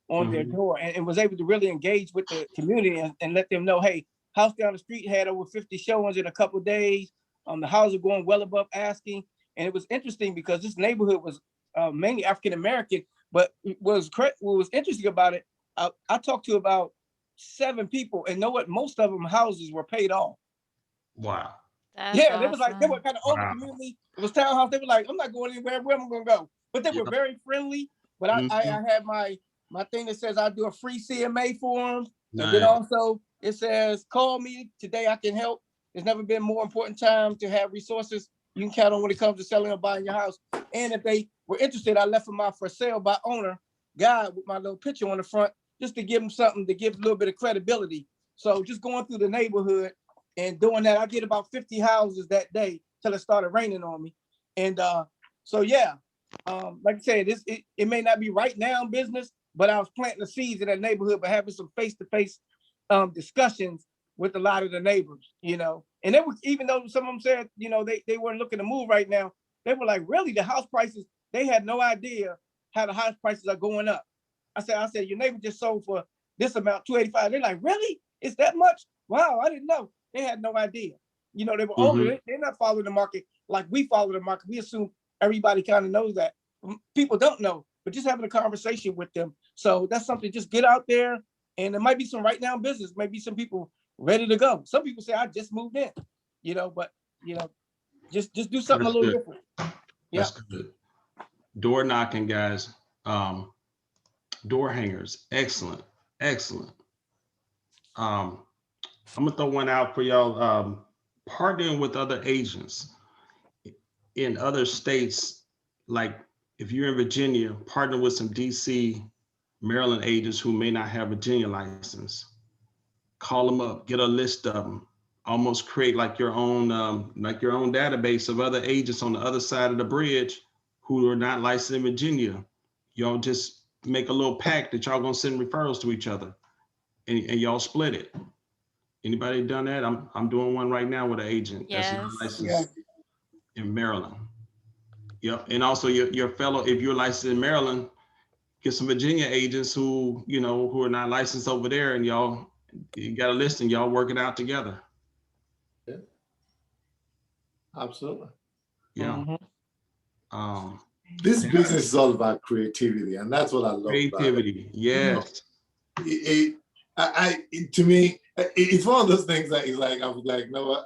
on their door and was able to really engage with the community and let them know, hey, house down the street had over 50 showings in a couple of days. The houses are going well above asking. And it was interesting because this neighborhood was mainly African-American, but what was interesting about it, I talked to about 7 people and know what? Most of them houses were paid off. Wow. That's yeah, awesome. They was like, they were kind of older community. It was townhouse. They were like, I'm not going anywhere. Where am I going to go? But they were very friendly. But I had my thing that says I'll do a free CMA for them. Nice. And then also it says, call me today. I can help. There's never been more important time to have resources you can count on when it comes to selling or buying your house. And if they were interested, I left them out for sale by owner guide with my little picture on the front, just to give them something to give a little bit of credibility. So just going through the neighborhood and doing that, I did about 50 houses that day till it started raining on me. And so, yeah, like I said, it may not be right now in business, but I was planting the seeds in that neighborhood by having some face-to-face discussions with a lot of the neighbors, you know. And they were, even though some of them said, you know, they weren't looking to move right now, they were like, really, the house prices, they had no idea how the house prices are going up. I said, your neighbor just sold for this amount, 285. They're like, really? It's that much? Wow, I didn't know. They had no idea. You know, they were older. They're not following the market like we follow the market. We assume everybody kind of knows that. People don't know, but just having a conversation with them. So that's something, just get out there. And there might be some right now business, maybe some people ready to go. Some people say, I just moved in, you know, but, you know, just do something a little different. Yeah. That's good. Door knocking, guys. Door hangers. Excellent. Excellent. I'm gonna throw one out for y'all. Partnering with other agents in other states, like if you're in Virginia, partner with some DC, Maryland agents who may not have a Virginia license. Call them up, get a list of them. Almost create like your own database of other agents on the other side of the bridge who are not licensed in Virginia. Y'all just make a little pact that y'all gonna send referrals to each other, and y'all split it. Anybody done that? I'm doing one right now with an agent that's not licensed in Maryland. Yep, and also your fellow, if you're licensed in Maryland, get some Virginia agents who, you know, who are not licensed over there, and you got a list and y'all work it out together. Yeah, absolutely. Yeah. This business is all about creativity, and that's what I love. Creativity, yes. You know, to me, it's one of those things that is like, I was like, no,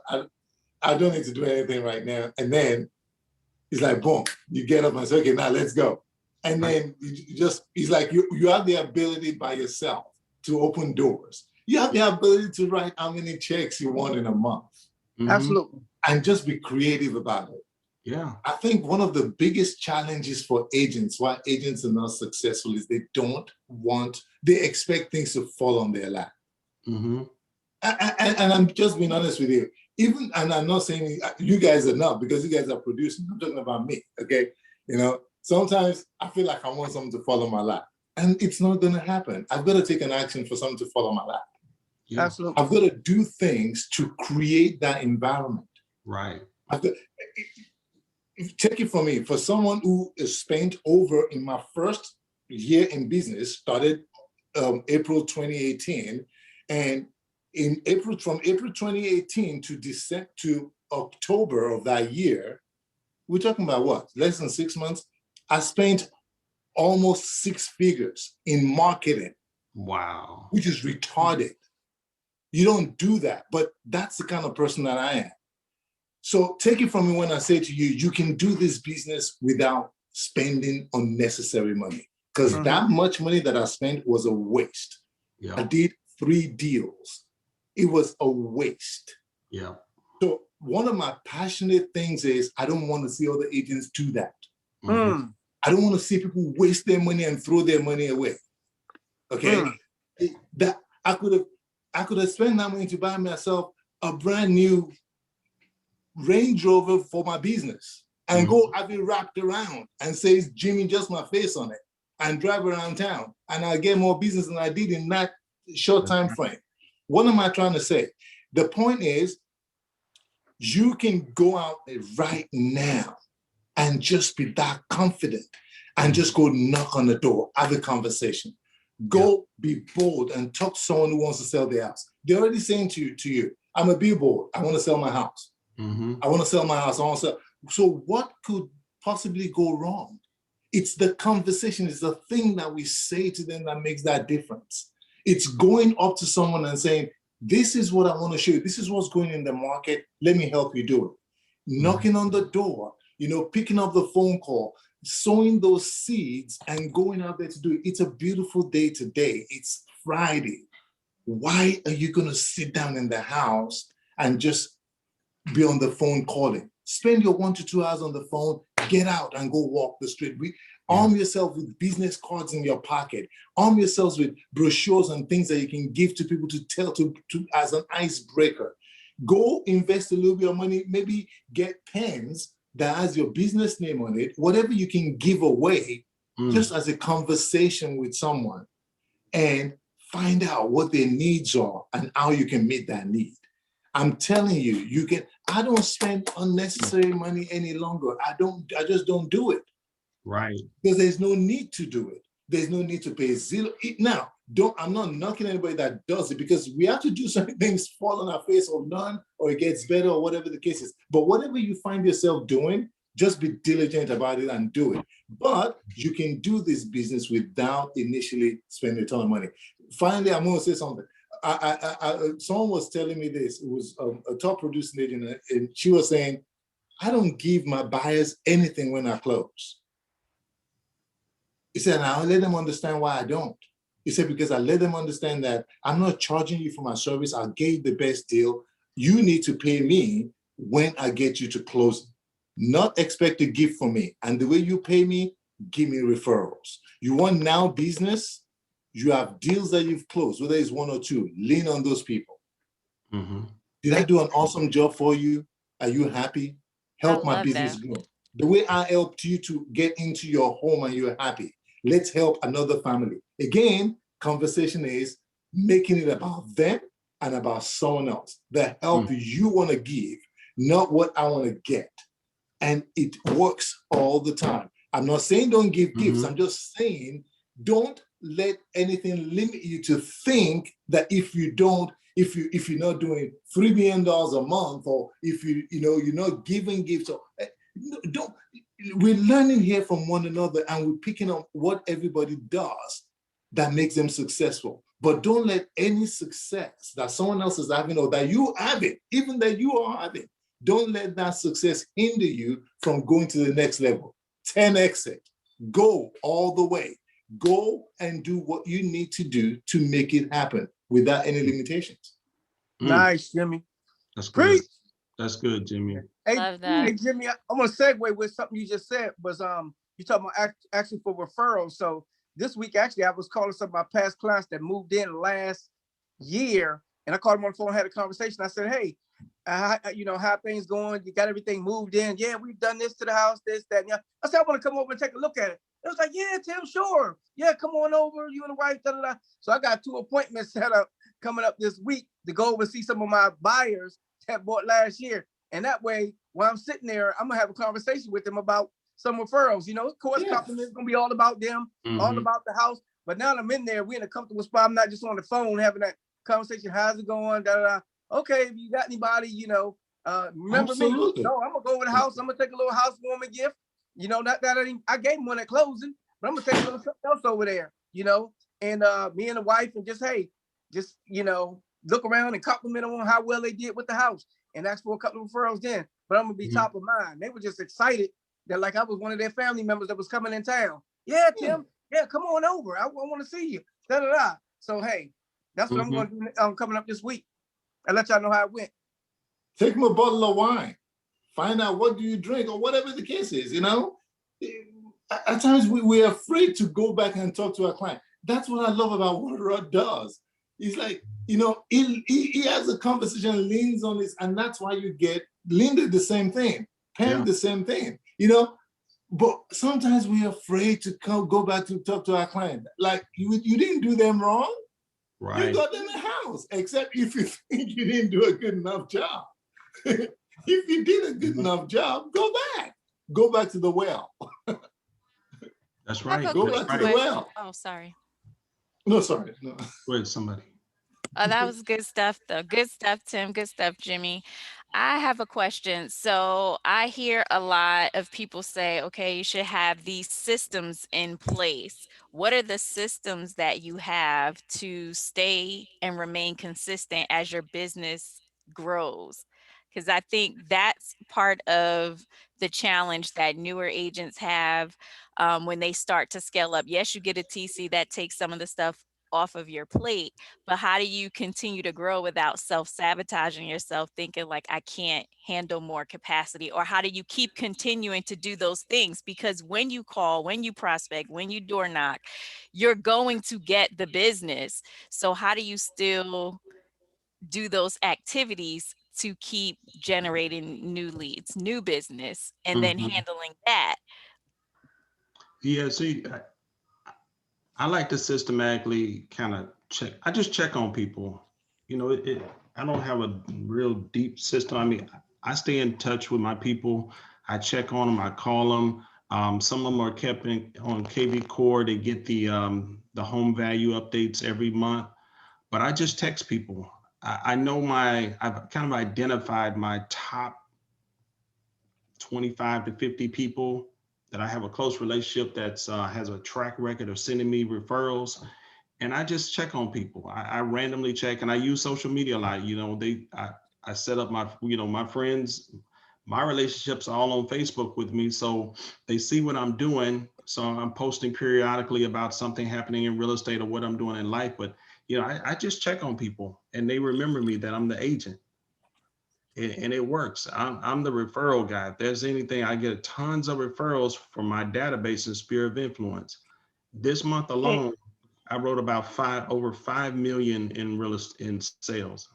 I don't need to do anything right now. And then it's like, boom, you get up and say, okay, now let's go. And then it's like you have the ability by yourself to open doors. You have the ability to write how many checks you want in a month. Absolutely. And just be creative about it. Yeah. I think one of the biggest challenges for agents, why agents are not successful, is they expect things to fall on their lap. And I'm just being honest with you. And I'm not saying you guys are not, because you guys are producing. I'm talking about me, okay? You know, sometimes I feel like I want something to fall on my lap, and it's not going to happen. I've got to take an action for something to fall on my lap. Yeah. Absolutely. I've got to do things to create that environment. Right. Take it from me, for someone who is spent over in my first year in business, started April 2018, and from April 2018 to October of that year, we're talking about what? Less than 6 months. I spent almost 6 figures in marketing. Wow. Which is retarded. You don't do that, but that's the kind of person that I am. So take it from me when I say to you, you can do this business without spending unnecessary money, because that much money that I spent was a waste. Yeah. I did 3 deals. It was a waste. Yeah. So one of my passionate things is I don't want to see other agents do that. I don't want to see people waste their money and throw their money away. Okay. That I could have spent that money to buy myself a brand new Range Rover for my business and go have it wrapped around and says Jimmy just my face on it and drive around town, and I get more business than I did in that short time frame. What am I trying to say? The point is, you can go out right now and just be that confident and just go knock on the door, have a conversation. Go be bold and talk to someone who wants to sell their house. They're already saying to you, I'm a billboard. I want to sell my house. I want to sell my house. I want to sell. So what could possibly go wrong? It's the conversation. It's the thing that we say to them that makes that difference. It's going up to someone and saying, this is what I want to show you. This is what's going in the market. Let me help you do it. Knocking on the door, picking up the phone call, sowing those seeds and going out there to do it. It's a beautiful day today. It's Friday. Why are you going to sit down in the house and just be on the phone calling? Spend your 1 to 2 hours on the phone, get out and go walk the street. Arm yourself with business cards in your pocket. Arm yourselves with brochures and things that you can give to people to tell to as an icebreaker. Go invest a little bit of money, maybe get pens that has your business name on it, whatever you can give away, just as a conversation with someone, and find out what their needs are and how you can meet that need. I'm telling you, I don't spend unnecessary money any longer. I just don't do it. Right. Because there's no need to do it. There's no need to pay zero. Now, I'm not knocking anybody that does it, because we have to do certain things fall on our face or none, or it gets better, or whatever the case is. But whatever you find yourself doing, just be diligent about it and do it. But you can do this business without initially spending a ton of money. Finally, I'm going to say something. Someone was telling me this. It was a top producing agent, and she was saying, I don't give my buyers anything when I close. He said, and I'll let them understand why I don't. He said, because I let them understand that I'm not charging you for my service. I'll get you the best deal. You need to pay me when I get you to closing. Not expect a gift from me. And the way you pay me, give me referrals. You want now business? You have deals that you've closed, whether it's 1 or 2, lean on those people. Did I do an awesome job for you? Are you happy? Help my business grow. The way I helped you to get into your home and you're happy. Let's help another family. Again, conversation is making it about them and about someone else. The help you want to give, not what I want to get. And it works all the time. I'm not saying don't give gifts. I'm just saying don't let anything limit you to think that if you're not doing $3 million a month, or if you're not giving gifts, or don't. We're learning here from one another, and we're picking up what everybody does that makes them successful. But don't let any success that someone else is having, or that you have it, even that you are having, don't let that success hinder you from going to the next level. 10x it. Go all the way. Go and do what you need to do to make it happen without any limitations. Nice, Jimmy. That's good. That's good, Jimmy. Hey, Love that. hey, Jimmy, I'm gonna segue with something you just said. Was you talking about actually for referrals? So this week, actually, I was calling some of my past clients that moved in last year, and I called them on the phone, had a conversation. I said, hey, how things going? You got everything moved in? Yeah, we've done this to the house, this, that, and yeah. I said, I want to come over and take a look at it. It was like, yeah, Tim, sure. Yeah, come on over, you and the wife, da, da, da. So I got 2 appointments set up coming up this week to go over and see some of my buyers that bought last year. And that way, while I'm sitting there, I'm gonna have a conversation with them about some referrals. Of course, compliments gonna be all about them, all about the house. But now that I'm in there, we're in a comfortable spot. I'm not just on the phone having that conversation. How's it going? Da, da, da. Okay, if you got anybody, remember Absolutely. me. No, I'm gonna go over the house. I'm gonna take a little housewarming gift. Not that I gave him one at closing, but I'm gonna take a little something else over there. And me and the wife, and just look around and compliment them on how well they did with the house, and ask for a couple of referrals then. but I'm gonna be top of mind. They were just excited that like I was one of their family members that was coming in town. Yeah, Tim. Yeah, come on over. I want to see you. Da, da, da. So hey, that's what I'm going to do coming up this week. I'll let y'all know how it went. Take them a bottle of wine. Find out what do you drink or whatever the case is, you know? At times we're afraid to go back and talk to our client. That's what I love about what Rod does. He's like, you know, he has a conversation, leans on this, and that's why you get Linda the same thing, Pam the same thing, you know? But sometimes we're afraid to go back to talk to our client. Like, you didn't do them wrong. Right. You got them in house, except if you think you didn't do a good enough job. If you did a good enough job, go back. Go back to the well. That's right. Go back to the well. Oh, sorry. No, sorry. No. Go ahead, somebody. Oh, that was good stuff, though. Good stuff, Tim. Good stuff, Jimmy. I have a question. So I hear a lot of people say, okay, you should have these systems in place. What are the systems that you have to stay and remain consistent as your business grows? Because I think that's part of the challenge that newer agents have when they start to scale up. Yes, you get a TC that takes some of the stuff off of your plate, but how do you continue to grow without self-sabotaging yourself, thinking like I can't handle more capacity? Or how do you keep continuing to do those things? Because when you call, when you prospect, when you door knock, you're going to get the business. So how do you still do those activities to keep generating new leads, new business, and then handling that? Yeah, see, I like to systematically kind of check. I just check on people. You know, I don't have a real deep system. I mean, I stay in touch with my people. I check on them. I call them. Some of them are kept on KV Core. They get the home value updates every month. But I just text people. I know I've kind of identified my top 25 to 50 people that I have a close relationship that's has a track record of sending me referrals, and I just check on people. I randomly check, and I use social media a lot. You know, I set up my, you know, my friends, my relationships are all on Facebook with me, so they see what I'm doing. So I'm posting periodically about something happening in real estate or what I'm doing in life. But you know, I just check on people, and they remember me that I'm the agent. And it works. I'm the referral guy. If there's anything, I get tons of referrals from my database in Sphere of Influence. This month alone, I wrote about over 5 million in sales.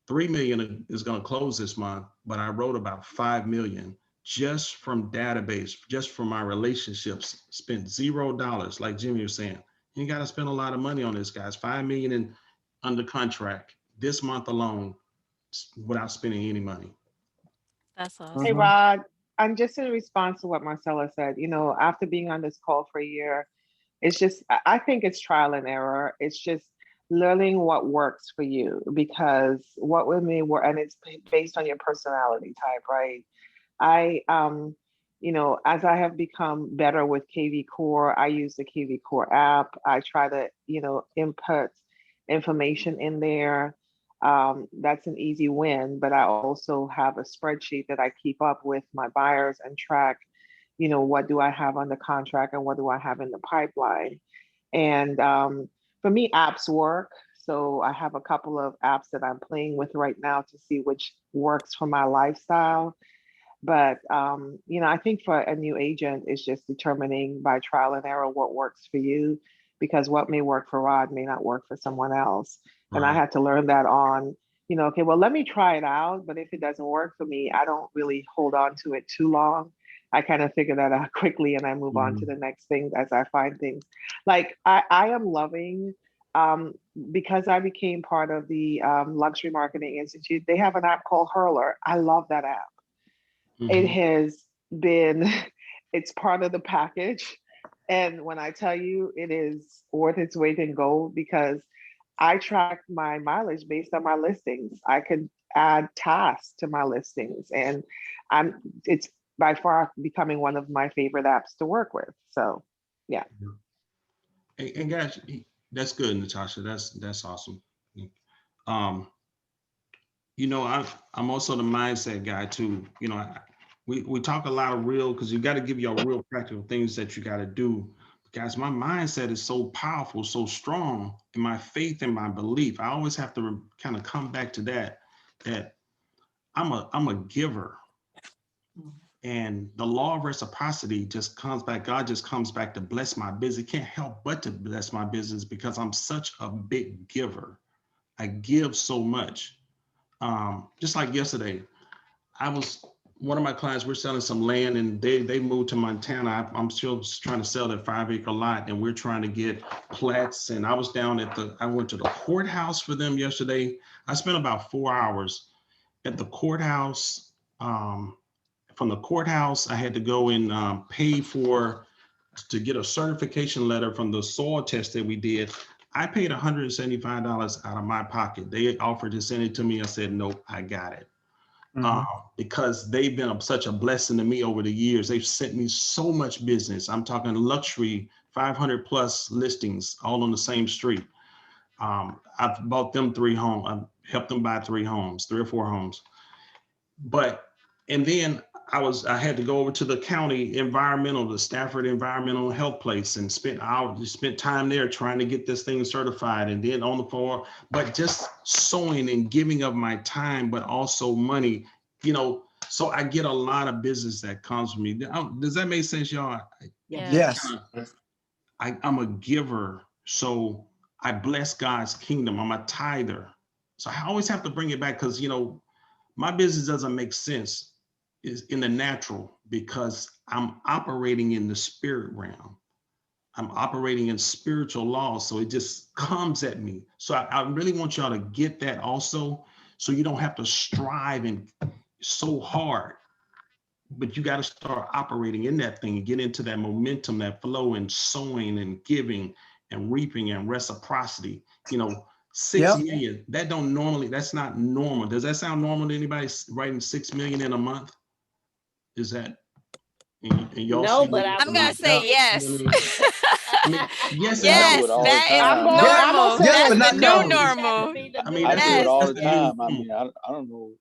3 million is going to close this month, but I wrote about 5 million just from database, just from my relationships. Spent $0, like Jimmy was saying. You got to spend a lot of money on this, guys. 5 million under contract this month alone, without spending any money. That's awesome. Hey, Rod, I'm just in response to what Marcella said. You know, after being on this call for a year, it's just, I think it's trial and error. It's just learning what works for you, because what would mean work, and it's based on your personality type, right? You know, as I have become better with KV Core, I use the KV Core app. I try to, you know, input information in there. That's an easy win, but I also have a spreadsheet that I keep up with my buyers and track, you know, what do I have under contract and what do I have in the pipeline. And for me, apps work. So I have a couple of apps that I'm playing with right now to see which works for my lifestyle. But you know, I think for a new agent, it's just determining by trial and error what works for you, because what may work for Rod may not work for someone else. And I had to learn that on, you know, okay, well, let me try it out. But if it doesn't work for me, I don't really hold on to it too long. I kind of figure that out quickly and I move on to the next thing as I find things. Like I am loving, because I became part of the Luxury Marketing Institute, they have an app called Hurler. I love that app. It has been, it's part of the package. And when I tell you, it is worth its weight in gold, because I track my mileage based on my listings. I could add tasks to my listings, and it's by far becoming one of my favorite apps to work with. So yeah. And guys, that's good, Natasha. That's awesome. I'm also the mindset guy too. We talk a lot of real, because you got to give y'all real practical things that you got to do. Guys, my mindset is so powerful, so strong in my faith and my belief. I always have to kind of come back to that I'm a giver. And the law of reciprocity just comes back. God just comes back to bless my business. Can't help but to bless my business because I'm such a big giver. I give so much. Just like yesterday, one of my clients, we're selling some land and they moved to Montana. I'm still trying to sell that 5-acre lot and we're trying to get plats. And I was down I went to the courthouse for them yesterday. I spent about 4 hours at the courthouse. From the courthouse, I had to go and pay to get a certification letter from the soil test that we did. I paid $175 out of my pocket. They offered to send it to me. I said, nope, I got it. Because they've been such a blessing to me over the years. They've sent me so much business. I'm talking luxury, 500 plus listings all on the same street. I've bought them 3 homes. I've helped them buy 3 homes, 3 or 4 homes. And then I had to go over to the county the Stafford Environmental Health Place and spent time there trying to get this thing certified, and then on the floor, but just sowing and giving of my time, but also money, so I get a lot of business that comes from me. Does that make sense, y'all? Yes. I'm a giver. So I bless God's kingdom. I'm a tither. So I always have to bring it back because, my business doesn't make sense is in the natural because I'm operating in the spirit realm. I'm operating in spiritual laws. So it just comes at me. So I really want y'all to get that also. So you don't have to strive and so hard, but you got to start operating in that thing and get into that momentum, that flow, and sowing and giving and reaping and reciprocity. 6 million, that's not normal. Does that sound normal to anybody writing 6 million in a month? Is that, and y'all No, see but me? I I'm gonna would say say yes. Yes, I do Yes, it all the that is time. Yeah, I'm gonna normal. say yes, That's but the not new no. normal. I mean, I do Yes. it all that's the the new time. I normal. mean, I don't know.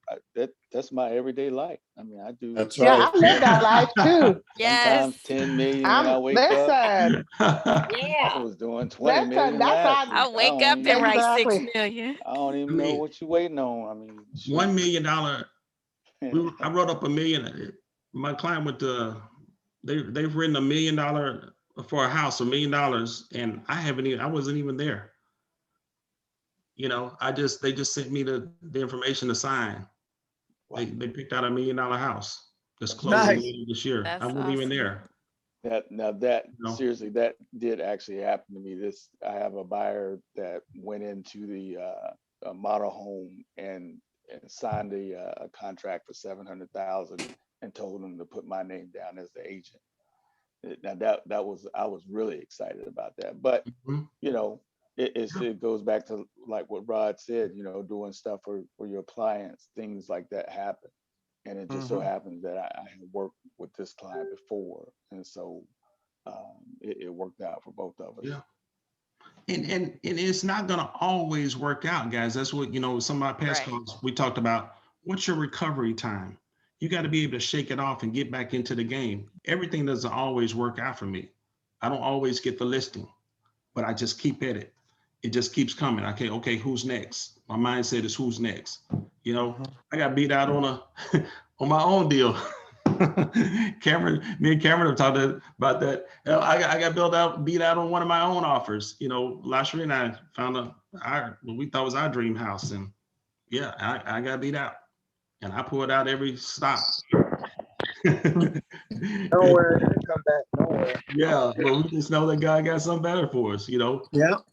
That's my everyday life. I mean, I do That's Yeah, right. I live that life too. Yes. sometimes 10 million when I wake up. Listen, I was doing 20 listen, million that's last how, week. I'll wake up and write 6 million. I don't I even know mean, what you're waiting on. I mean, $1 shoot. million. I wrote up $1 million. My client went to, they've written $1 million for a house, $1 million, and I wasn't even there. They just sent me the information to sign. They picked out $1 million house that's closing Nice. later this year. I That's wasn't even awesome. there. Seriously, that did actually happen to me. I have a buyer that went into the model home and signed a contract for $700,000 and told them to put my name down as the agent. Now I was really excited about that. But it goes back to like what Rod said. Doing stuff for your clients, things like that happen, and it just so happens that I had worked with this client before, and so it worked out for both of us. Yeah. And it's not gonna always work out, guys. That's what some of my past calls we talked about. What's your recovery time? You got to be able to shake it off and get back into the game. Everything doesn't always work out for me. I don't always get the listing, but I just keep at it. It just keeps coming. Okay, who's next? My mindset is who's next. I got beat out on on my own deal. Me and Cameron have talked about that. I got beat out on one of my own offers. Lashley and I found what we thought was our dream house, and yeah, I got beat out, and I pulled out every stop. Nowhere come back. Nowhere. Yeah, but we just know that God got something better for us. Yeah.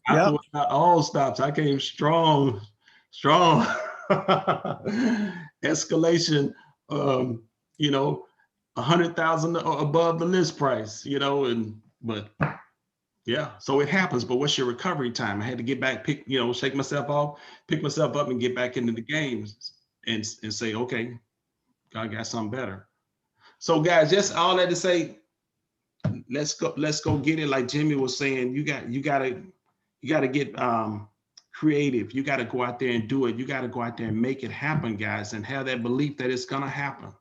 I pulled out all stops. I came strong. Escalation. 100,000 above the list price, but yeah, so it happens. But what's your recovery time? I had to get back, shake myself off, pick myself up and get back into the games and say, okay, God got something better. So guys, just all that to say, let's go get it. Like Jimmy was saying, you got to get creative. You got to go out there and do it. You got to go out there and make it happen, guys, and have that belief that it's going to happen.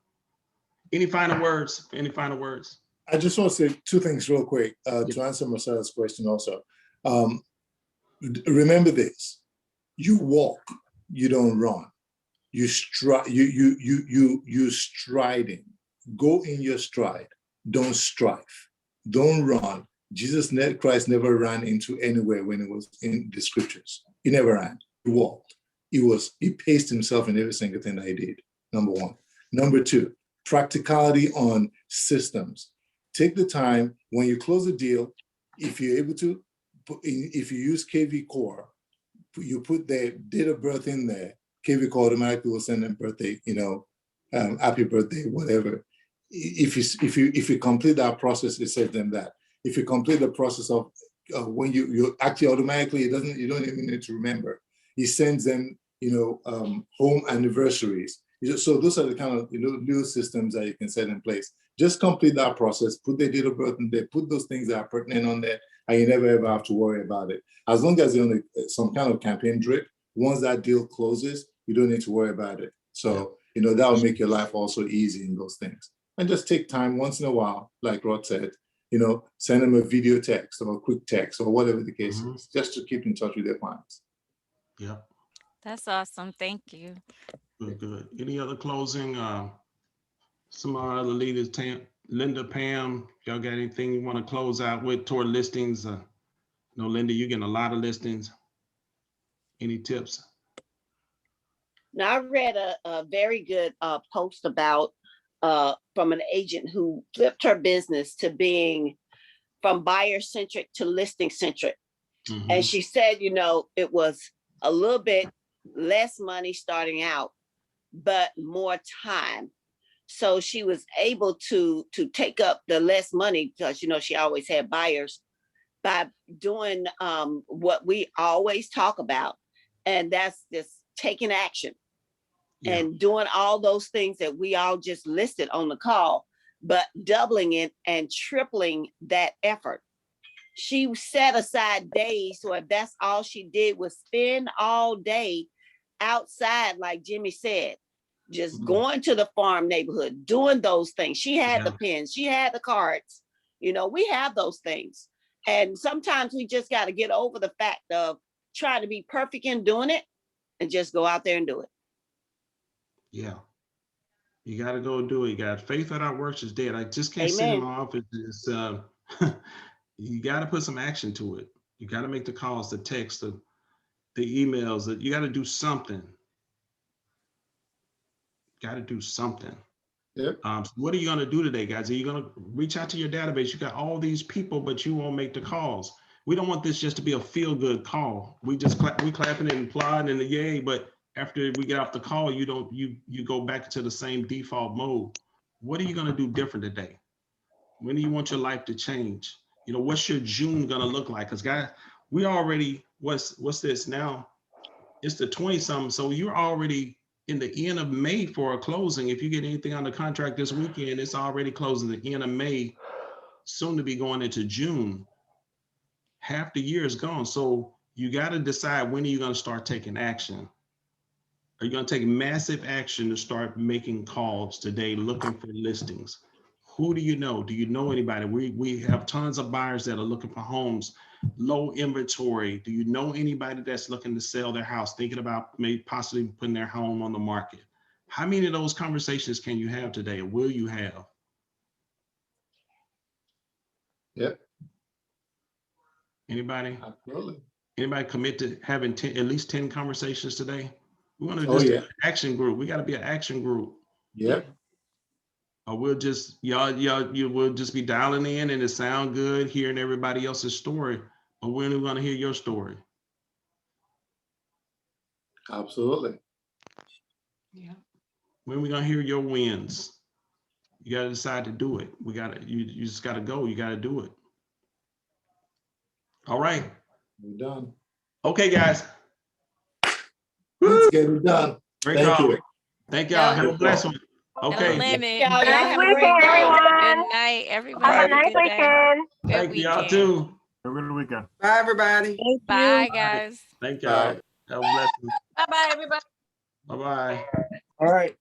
Any final words? Any final words? I just want to say two things real quick to answer Marcella's question also. Remember this, you walk, you don't run. You striding. Go in your stride. Don't strive. Don't run. Jesus Christ never ran into anywhere when it was in the scriptures. He never ran. He walked. He paced himself in every single thing that he did. Number one. Number two, practicality on systems. Take the time when you close a deal, if you're able to, if you use KV Core, you put their date of birth in there. KV Core automatically will send them birthday, happy birthday, whatever. If you complete that process, it says them that. If you complete the process of when you actually automatically, you don't even need to remember. He sends them, home anniversaries. So those are the kind of little systems that you can set in place. Just complete that process, put the date of birth in there, put those things that are pertinent on there, and you never ever have to worry about it. As long as you're on some kind of campaign drip, once that deal closes, you don't need to worry about it. So, that will make your life also easy in those things. And just take time once in a while, like Rod said, send them a video text or a quick text or whatever the case is, just to keep in touch with their clients. Yeah. That's awesome. Thank you. Good, good. Any other closing? Some other leaders, Linda, Pam, y'all got anything you want to close out with toward listings? Linda, you're getting a lot of listings. Any tips? Now, I read a very good post about from an agent who flipped her business to being from buyer centric to listing centric. Mm-hmm. And she said, it was a little bit less money starting out, but more time. So she was able to take up the less money because, she always had buyers by doing what we always talk about. And that's just taking action and doing all those things that we all just listed on the call, but doubling it and tripling that effort. She set aside days. So if that's all she did was spend all day outside, like Jimmy said, just going to the farm neighborhood, doing those things. She had the pens, she had the cards, we have those things. And sometimes we just got to get over the fact of trying to be perfect in doing it and just go out there and do it. Yeah. You got to go do it. You got faith without works is dead. I just can't sit in my office. You got to put some action to it. You got to make the calls, the texts, the emails. That you got to do something. Got to do something. Yep. So what are you going to do today, guys? Are you going to reach out to your database? You got all these people, but you won't make the calls. We don't want this just to be a feel-good call. We clapping and applauding and the yay, but after we get off the call, you go back to the same default mode. What are you going to do different today? When do you want your life to change? What's your June going to look like? Because guys, we already, what's this now? It's the 20-something. So you're already in the end of May for a closing. If you get anything under contract this weekend, it's already closing the end of May, soon to be going into June. Half the year is gone. So you got to decide, when are you going to start taking action? Are you going to take massive action to start making calls today, looking for listings? Who do you know? Do you know anybody? We have tons of buyers that are looking for homes, low inventory. Do you know anybody that's looking to sell their house, thinking about maybe possibly putting their home on the market? How many of those conversations can you have today, or will you have? Yep. Anybody? Absolutely. Anybody commit to having at least 10 conversations today? We want to just do an action group. We got to be an action group. Yep. Or we'll just, you will just be dialing in and it sound good hearing everybody else's story, but when are we going to hear your story? Absolutely. Yeah. When are we going to hear your wins? You got to decide to do it. You just got to go. You got to do it. All right. We're done. Okay, guys. Let's get it done. Great call. Thank y'all. Have a blessed one. Okay. No limit. Y'all Nice have a great weekend, day. everyone. Good night, everybody. Have a nice Good day. weekend. Good Thank y'all weekend. too. Have a good weekend. Bye, everybody. Bye, guys. Thank y'all. Have a blessing. Bye-bye, everybody. Bye-bye. All right.